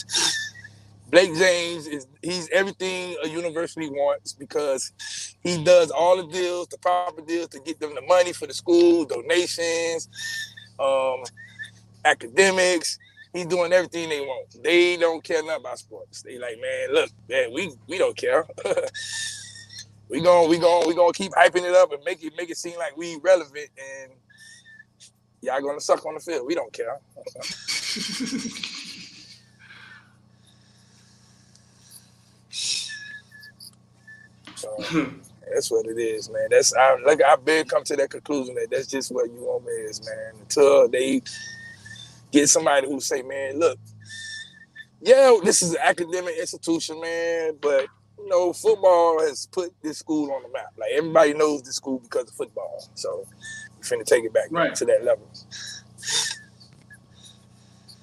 Blake James he's everything a university wants because he does all the deals, the proper deals to get them the money for the school, donations, academics. He's doing everything they want. They don't care nothing about sports. They like, man, look, man, we don't care. we gonna keep hyping it up and make it seem like we relevant, and y'all gonna suck on the field. We don't care. So that's what it is, man. I've been come to that conclusion that that's just what UM is, man. Until they get somebody who say, man, look, yeah, this is an academic institution, man, but you know, football has put this school on the map. Like, everybody knows this school because of football. So we're finna take it back to that level.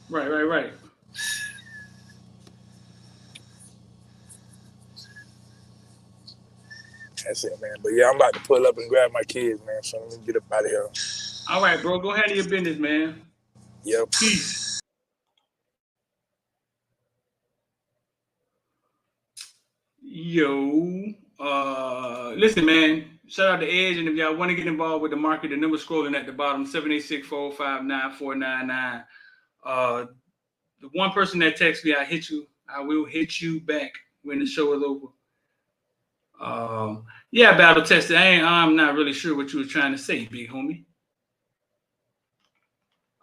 Right. That's it, man. But yeah, I'm about to pull up and grab my kids, man. So let me get up out of here. All right, bro. Go handle your business, man. Yep. Peace. Yo. Listen, man. Shout out to Edge, and if y'all want to get involved with the market, the number scrolling at the bottom, 786-459-499. The one person that texts me, I will hit you back when the show is over. Yeah, battle tested. I'm not really sure what you were trying to say, big homie.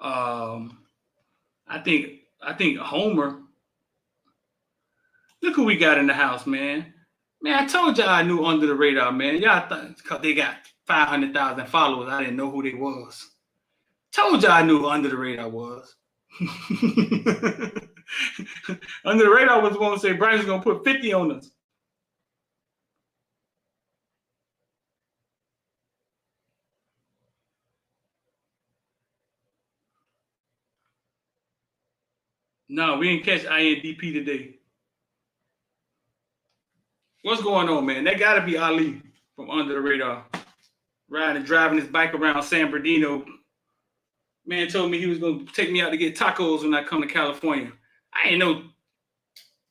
I think Homer. Look who we got in the house, man. Man, I told y'all I knew Under the Radar, man. Y'all thought because they got 500,000 followers, I didn't know who they was. Told y'all I knew who Under the Radar was. Under the Radar was the one who said Bryce's gonna put 50 on us. No, we didn't catch INDP today. What's going on, man? That got to be Ali from Under the Radar. Driving his bike around San Bernardino. Man told me he was going to take me out to get tacos when I come to California. I ain't know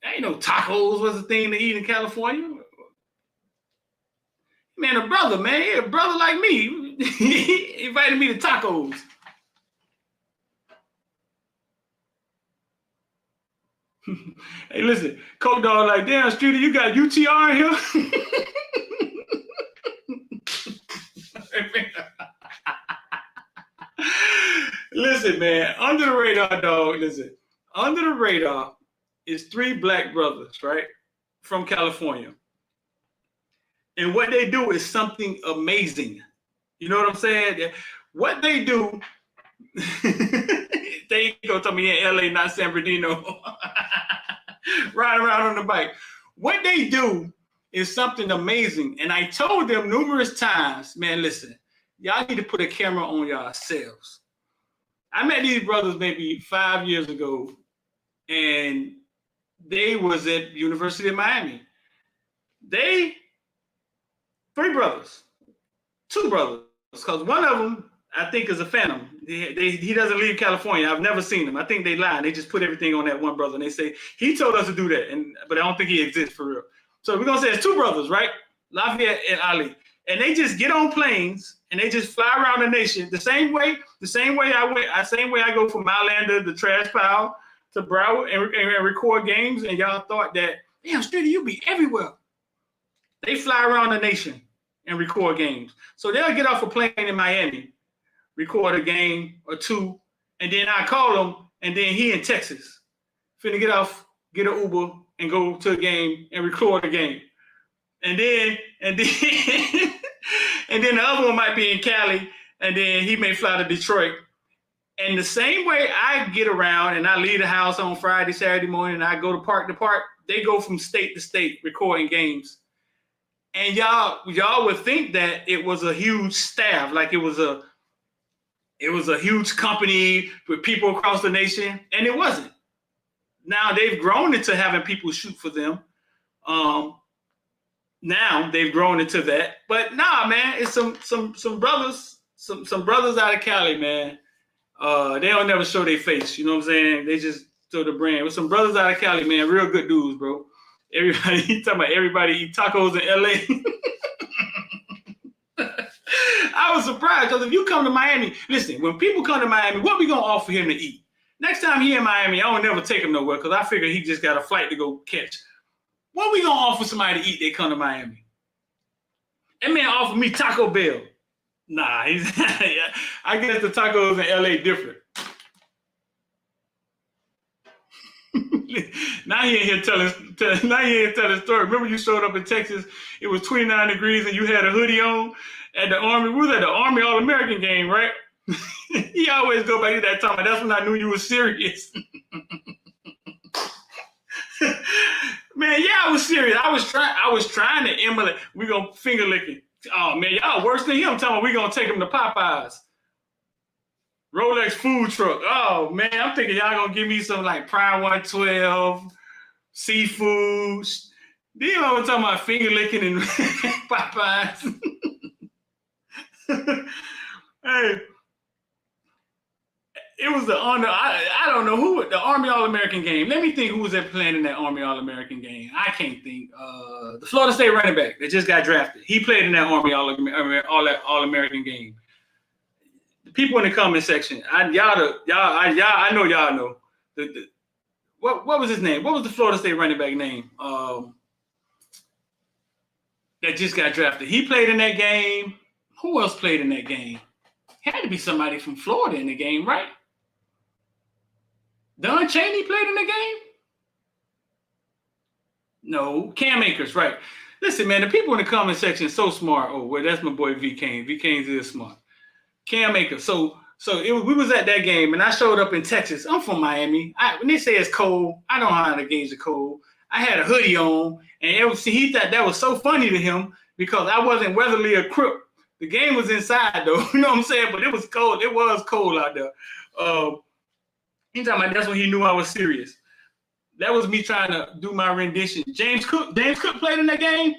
tacos was a thing to eat in California. Man, a brother like me. He invited me to tacos. Hey, listen, Coke Dog like, damn, Streeter, you got UTR in here? Listen, man, Under the Radar, dog, listen. Under the Radar is 3 black brothers, right, from California. And what they do is something amazing. You know what I'm saying? What they do, they go tell me in LA, not San Bernardino, riding around on the bike. What they do is something amazing. And I told them numerous times, man, listen, y'all need to put a camera on yourselves. I met these brothers maybe 5 years ago, and they was at University of Miami. 3 brothers, 2 brothers, because one of them I think is a phantom. He doesn't leave California. I've never seen him. I think they lie. They just put everything on that one brother, and they say he told us to do that, but I don't think he exists for real. So we're gonna say it's 2 brothers, right? Lafayette and Ali, and they just get on planes and they just fly around the nation the same way I go from Mylanda, the trash pile, to Broward and record games. And y'all thought that, damn, Streeter, you be everywhere. They fly around the nation and record games. So they'll get off a plane in Miami, record a game or 2, and then I call him, and then he in Texas, finna get off, get an Uber, and go to a game and record a game. And then and then the other one might be in Cali, and then he may fly to Detroit. And the same way I get around and I leave the house on Friday, Saturday morning, and I go to park to park, they go from state to state recording games. And y'all would think that it was a huge staff, like it was a huge company with people across the nation, and it wasn't. Now they've grown into having people shoot for them. Now they've grown into that, but nah, man, it's some brothers, some brothers out of Cali, man. They don't never show their face. You know what I'm saying? They just show the brand. With some brothers out of Cali, man, real good dudes, bro. Everybody eat tacos in LA. I was surprised because if you come to Miami, listen, when people come to Miami, what we gonna offer him to eat? Next time he in Miami, I don't never take him nowhere because I figure he just got a flight to go catch. What we gonna offer somebody to eat? They come to Miami. That man offered me Taco Bell. Nah, I guess the tacos in LA different. Now he ain't here telling story. Remember you showed up in Texas, it was 29 degrees and you had a hoodie on at the Army. We was at the Army All-American game, right? He always go back to that time. That's when I knew you were serious. Man, yeah, I was serious. I was trying to emulate. We gonna finger licking. Oh man, y'all worse than him. Telling me we gonna take him to Popeyes. Rolex food truck. Oh man, I'm thinking y'all gonna give me some like Prime 112, seafood. Then I was talking about finger licking and Popeyes. Hey, it was I don't know who, the Army All-American game. Let me think who was playing in that Army All-American game. I can't think. The Florida State running back that just got drafted. He played in that Army All-American game. The people in the comment section, I know y'all know. What was his name? What was the Florida State running back name? That just got drafted. He played in that game. Who else played in that game? Had to be somebody from Florida in the game, right? Don Chaney played in the game? No, Cam Akers, right. Listen, man, the people in the comment section are so smart. Oh, well, that's my boy V. Kane. V. Kane's is smart. Cam Akers. So we was at that game, and I showed up in Texas. I'm from Miami. When they say it's cold, I know how to gauge the cold. I had a hoodie on, and he thought that was so funny to him because I wasn't weatherly equipped. The game was inside, though. You know what I'm saying? But it was cold. It was cold out there. That's when he knew I was serious. That was me trying to do my rendition. James Cook played in that game.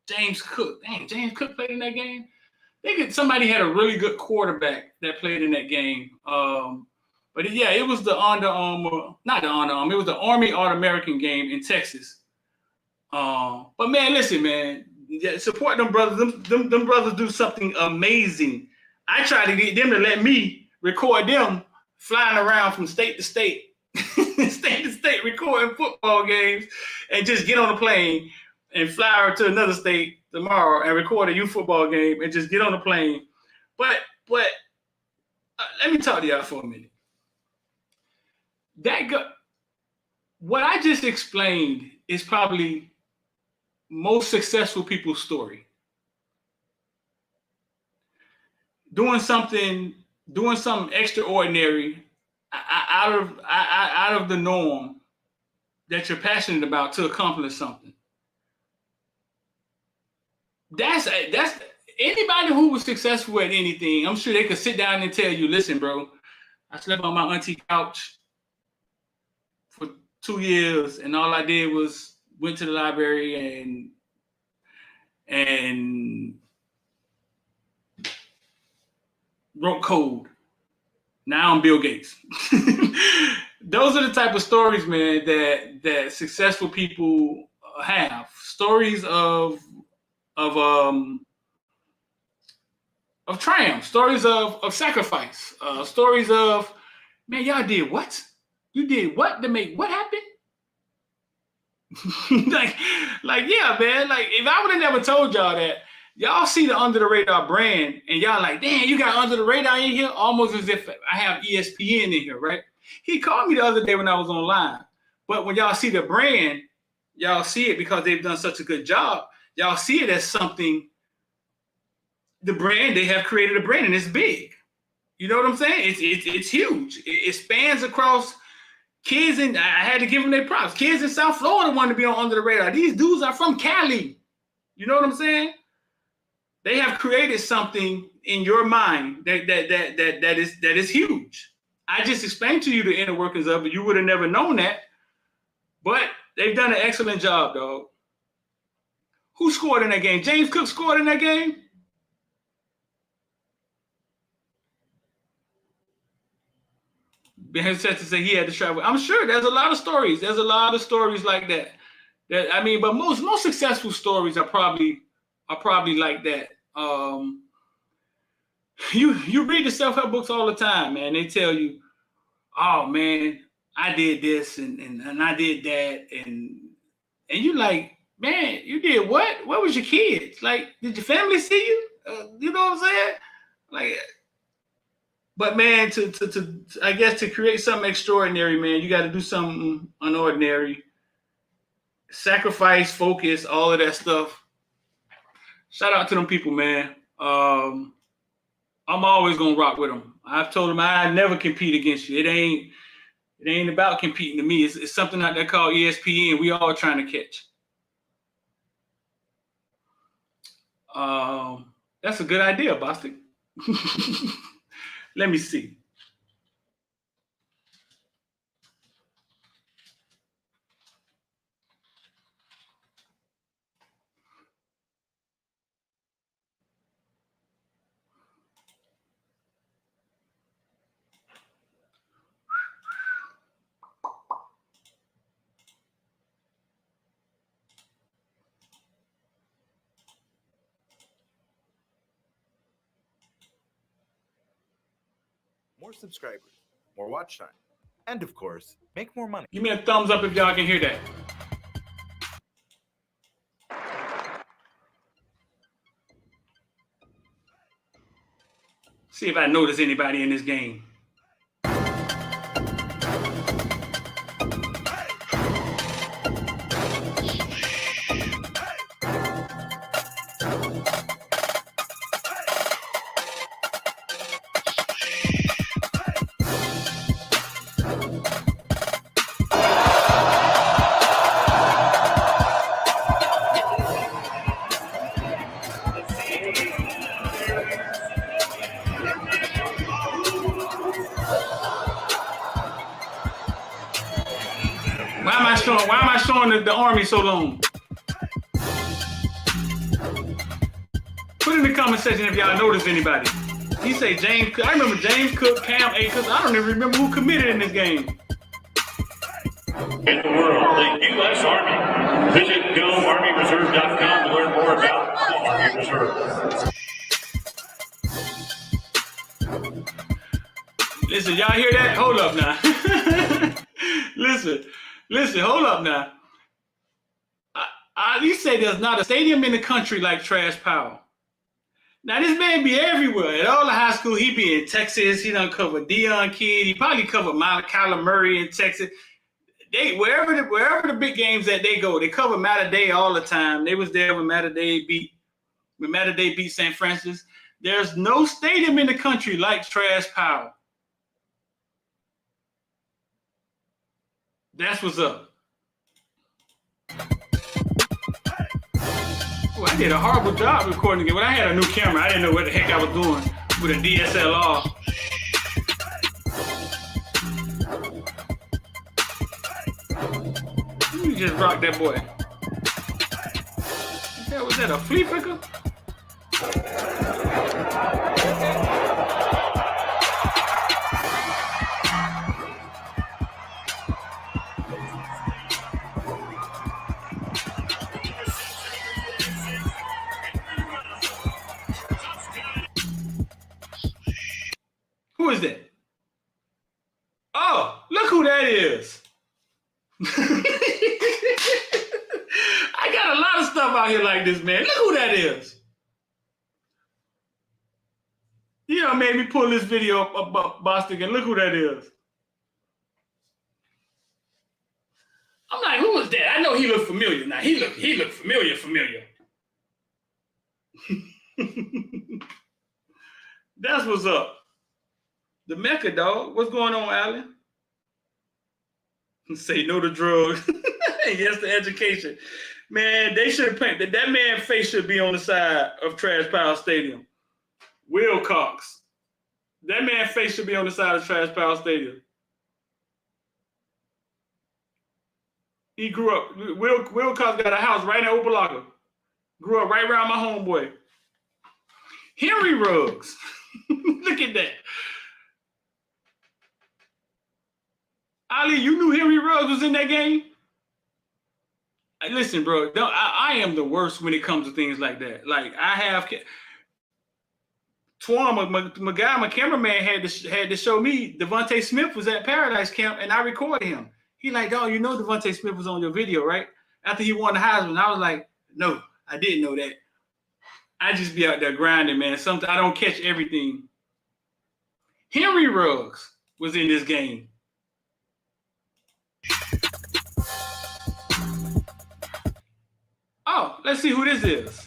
James Cook played in that game. Somebody had a really good quarterback that played in that game. But yeah, it was the Under Armour, not the Under Armour. It was the Army All-American game in Texas. But man, listen, man, support them brothers. Them brothers do something amazing. I try to get them to let me record them flying around from state to state, state to state, recording football games, and just get on a plane and fly to another state tomorrow and record a youth football game and just get on a plane. But let me talk to y'all for a minute. What I just explained is probably most successful people's story. Doing something extraordinary out of the norm that you're passionate about to accomplish something. That's anybody who was successful at anything. I'm sure they could sit down and tell you, listen, bro, I slept on my auntie couch for 2 years, and all I did was went to the library and wrote code. Now I'm Bill Gates. Those are the type of stories, man, that successful people have. Stories of triumph, stories of sacrifice, stories of, man, y'all did what? You did what to make what happen? like, yeah, man. Like, if I would have never told y'all that, y'all see the Under the Radar brand, and y'all like, damn, you got Under the Radar in here, almost as if I have ESPN in here, right? He called me the other day when I was on live. But when y'all see the brand, y'all see it because they've done such a good job. Y'all see it as something. The brand, they have created a brand, and it's big. You know what I'm saying? It's huge. It spans across. Kids I had to give them their props. Kids in South Florida want to be on Under the Radar. These dudes are from Cali. You know what I'm saying? They have created something in your mind that is huge. I just explained to you the inner workings of it. You would have never known that. But they've done an excellent job, dog. Who scored in that game? James Cook scored in that game? Ben hesitant to say he had to travel. I'm sure there's a lot of stories. There's a lot of stories like that. But most successful stories are probably like that. You read the self-help books all the time, man. They tell you, oh man, I did this and I did that, and you like, man, you did what? Where was your kids? Like, did your family see you? You know what I'm saying? Like. But man, I guess to create something extraordinary, man, you got to do something unordinary. Sacrifice, focus, all of that stuff. Shout out to them people, man. I'm always gonna rock with them. I've told them I never compete against you. It ain't about competing to me. It's something out there called ESPN. We all trying to catch. That's a good idea, Boston. Let me see. More subscribers, more watch time, and of course, make more money. Give me a thumbs up if y'all can hear that. See if I notice anybody in this game. join the Army so long? Put in the comment section if y'all notice anybody. He say James Cook. I remember James Cook, Cam Akers. I don't even remember who committed in this game. In the world, the U.S. Army. Visit GoArmyReserve.com to learn more about the Army Reserve. Listen, y'all hear that? Hold up now. Listen, hold up now. You say there's not a stadium in the country like Trash Powell. Now, this man be everywhere. At all the high school, he be in Texas. He done cover Deion Kidd. He probably covered Kyler Murray in Texas. Wherever the big games that they go, they cover Mater Dei all the time. They was there when Mater Dei beat St. Francis. There's no stadium in the country like Trash Powell. That's what's up. Oh, I did a horrible job recording it. When I had a new camera, I didn't know what the heck I was doing with a DSLR. Let me just rock that boy. Was that a flea flicker? Who is that? Oh, look who that is. I got a lot of stuff out here like this, man. Look who that is. You know, made me pull this video up, Boston, and look who that is. I'm like, who is that? I know he looked familiar. Now he looked familiar. That's what's up. The Mecca, dog. What's going on, Allen? Say no to drugs. Yes to education. Man, they should have painted that man's face should be on the side of Trash Powell Stadium. Will Cox. That man's face should be on the side of Trash Powell Stadium. He grew up. Will Cox got a house right in Opelika. Grew up right around my homeboy. Henry Ruggs. Look at that. Ali, you knew Henry Ruggs was in that game? Listen, bro, I am the worst when it comes to things like that. Like, I have Twan, my cameraman had to show me Devontae Smith was at Paradise Camp, and I recorded him. He like, oh, you know Devontae Smith was on your video, right? After he won the Heisman, I was like, no, I didn't know that. I just be out there grinding, man. Sometimes I don't catch everything. Henry Ruggs was in this game. Oh, let's see who this is.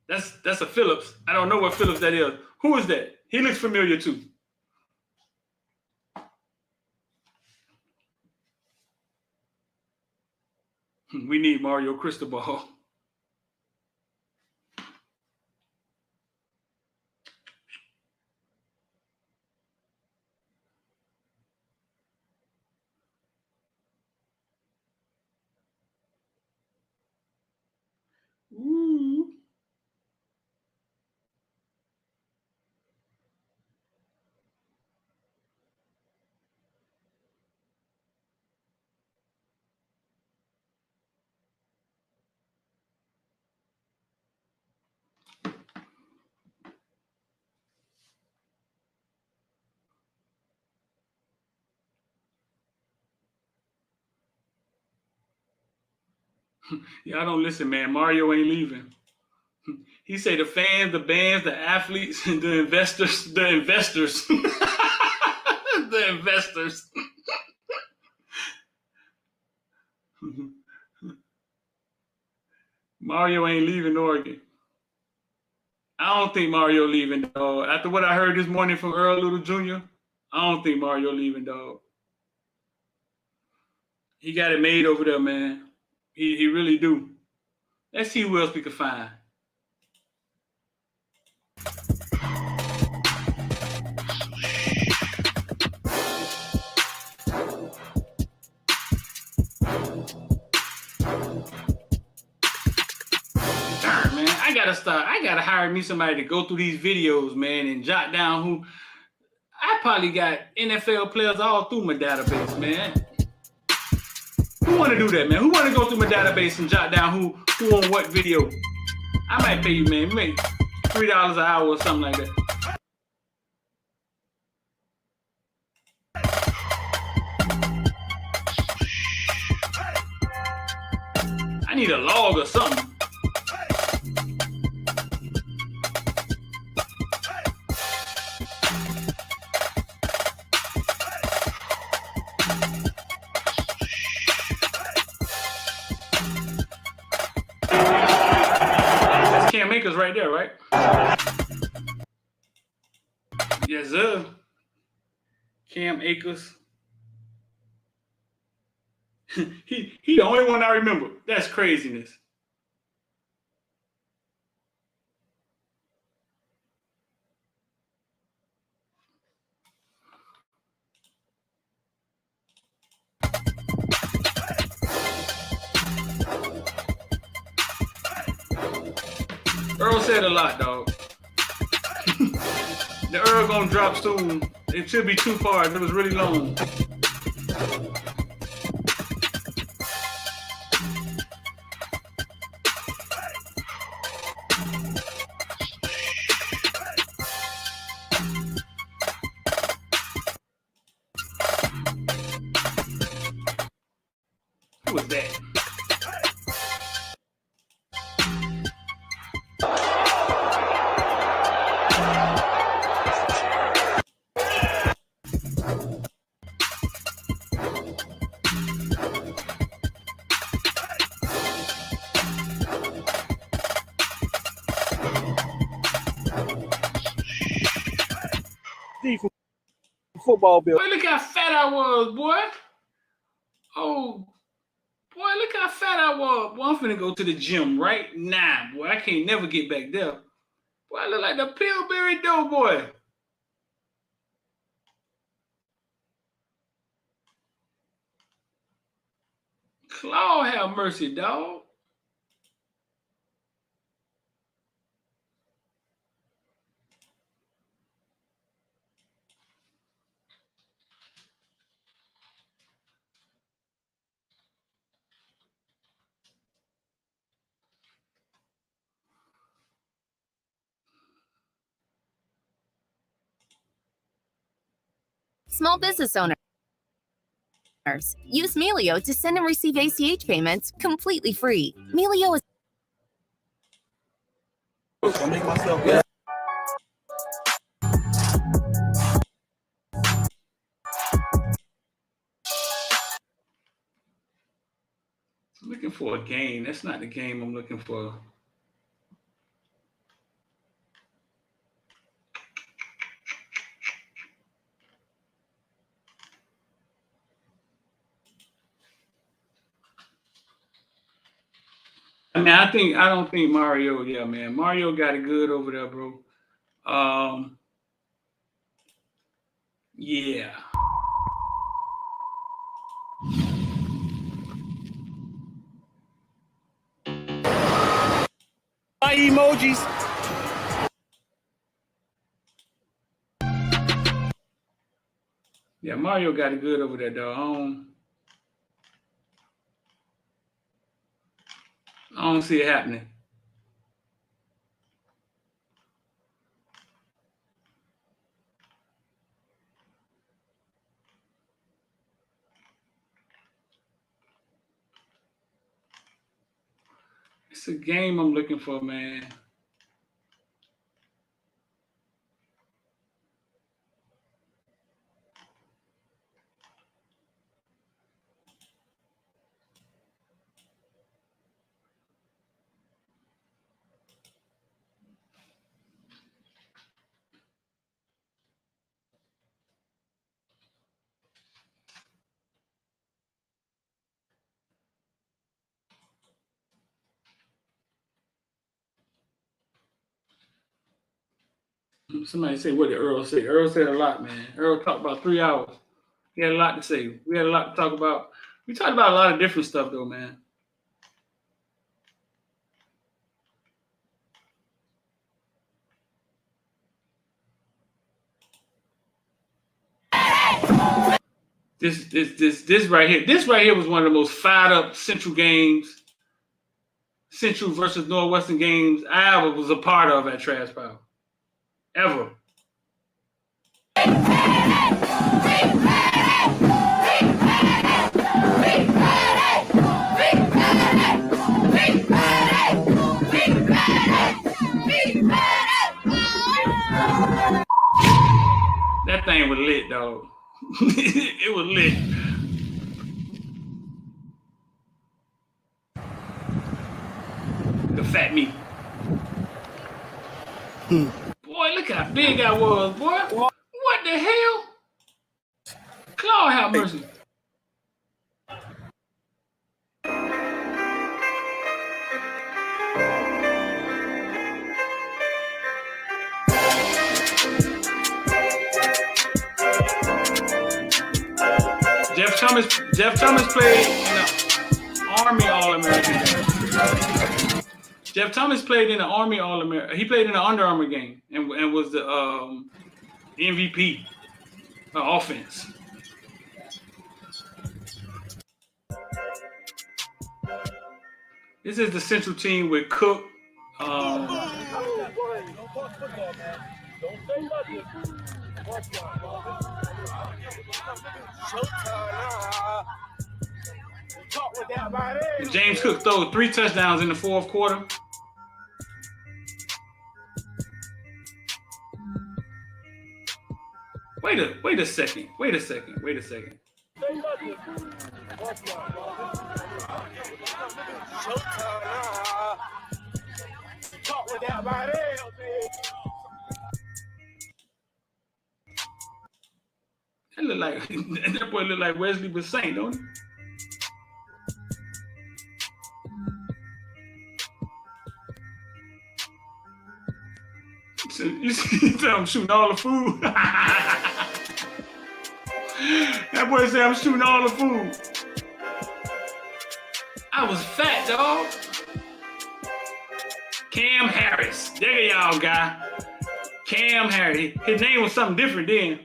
That's a Phillips. I don't know what Phillips that is. Who is that? He looks familiar too. We need Mario Cristobal. Ooh. Y'all don't listen, man. Mario ain't leaving. He say the fans, the bands, the athletes, and the investors. The investors. Mario ain't leaving Oregon. I don't think Mario leaving, dog. After what I heard this morning from Earl Little Jr., I don't think Mario leaving, dog. He got it made over there, man. He really do. Let's see who else we can find. I gotta start. I gotta hire me somebody to go through these videos, man, and jot down who. I probably got NFL players all through my database, man. Who want to do that, man? Who want to go through my database and jot down who on what video? I might pay you, man. Maybe $3 an hour or something like that. I need a log or something. Cam Akers right there, right? Yes, sir. Cam Akers. he the only one I remember. That's craziness. Earl said a lot, dog. The Earl gonna drop soon. It should be 2 parts. It was really long. Who was that? Football bill. Boy, look how fat I was, boy. Oh, boy, look how fat I was. Boy, I'm finna go to the gym right now, boy. I can't never get back there. Boy, I look like the Pillsbury Doughboy. Claw have mercy, dog. Small business owners. Use Melio to send and receive ACH payments completely free. Melio is... I'll make myself better. I'm looking for a game. That's not the game I'm looking for. I mean, I don't think Mario, yeah, man. Mario got it good over there, bro. Yeah. My emojis. Yeah, Mario got it good over there, dog. I don't see it happening. It's a game I'm looking for, man. Somebody say, what did Earl say? Earl said a lot, man. Earl talked about 3 hours. He had a lot to say. We had a lot to talk about. We talked about a lot of different stuff, though, man. This right here. This right here was one of the most fired up Central games, Central versus Northwestern games I ever was a part of at Trash Power. Ever. That thing was lit, dog. It was lit. The fat meat. Boy, look how big I was, boy. What the hell? Claude, have mercy. Jeff Thomas played in the Army All-American game. Jeff Thomas played in the Army All-American. He played in the Under Armour game and was the MVP offense. This is the Central team with Cook. James Cook threw 3 touchdowns in the fourth quarter. Wait a second. That look like that boy look like Wesley was Saint, don't he? So you tell him shooting all the food. That boy said I'm shooting all the food. I was fat, dog. Cam Harris. There y'all guy. Cam Harris. His name was something different then.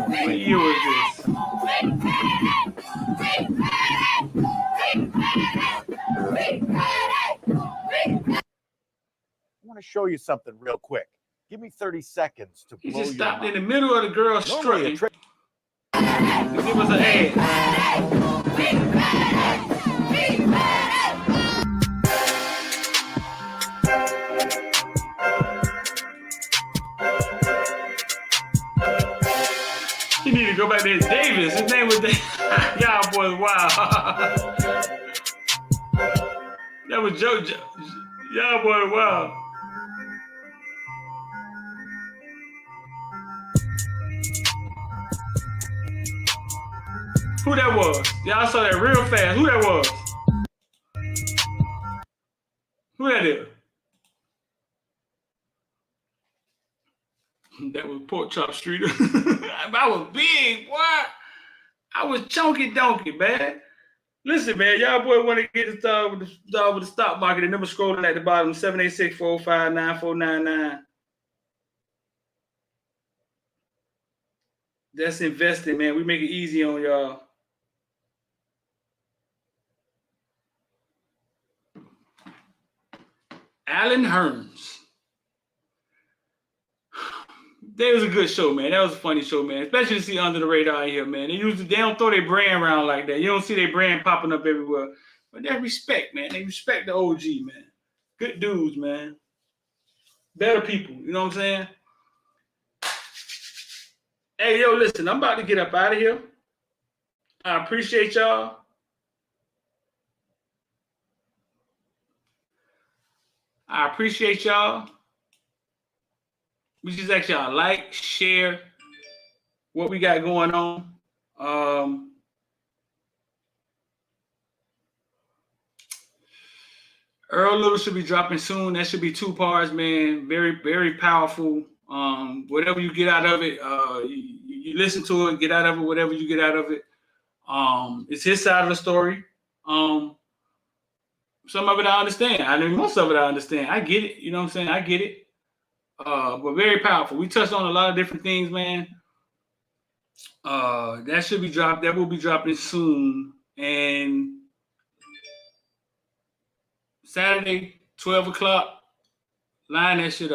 What year was this? I want to show you something real quick. Give me 30 seconds to blow He your just stopped mind. in the middle of the girl strutting. It was an ad. He need to go back to Davis. His name was Davis. Y'all boys, wow. That was Joe. Y'all boys, wow. Who that was? Y'all saw that real fast. Who that was? Who that is? That was Pork Chop Street. I was big, boy. I was chunky donkey, man. Listen, man, y'all boy want to get started with the stock market. The number scrolling at the bottom, 786-405-9499. That's investing, man. We make it easy on y'all. Alan Hearns. That was a good show, man. That was a funny show, man. Especially to see Under the Radar here, man. They don't throw their brand around like that. You don't see their brand popping up everywhere. But they respect, man. They respect the OG, man. Good dudes, man. Better people. You know what I'm saying? Hey, yo, listen. I'm about to get up out of here. I appreciate y'all. I appreciate y'all. We just ask y'all like, share what we got going on. Earl Little should be dropping soon. That should be 2 parts, man. Very, very powerful. Whatever you get out of it, you listen to it, get out of it, whatever you get out of it. It's his side of the story. Some of it I understand. Most of it I understand. I get it. You know what I'm saying? I get it. But very powerful. We touched on a lot of different things, man. That should be dropped. That will be dropping soon. And Saturday, 12 o'clock, line that shit up.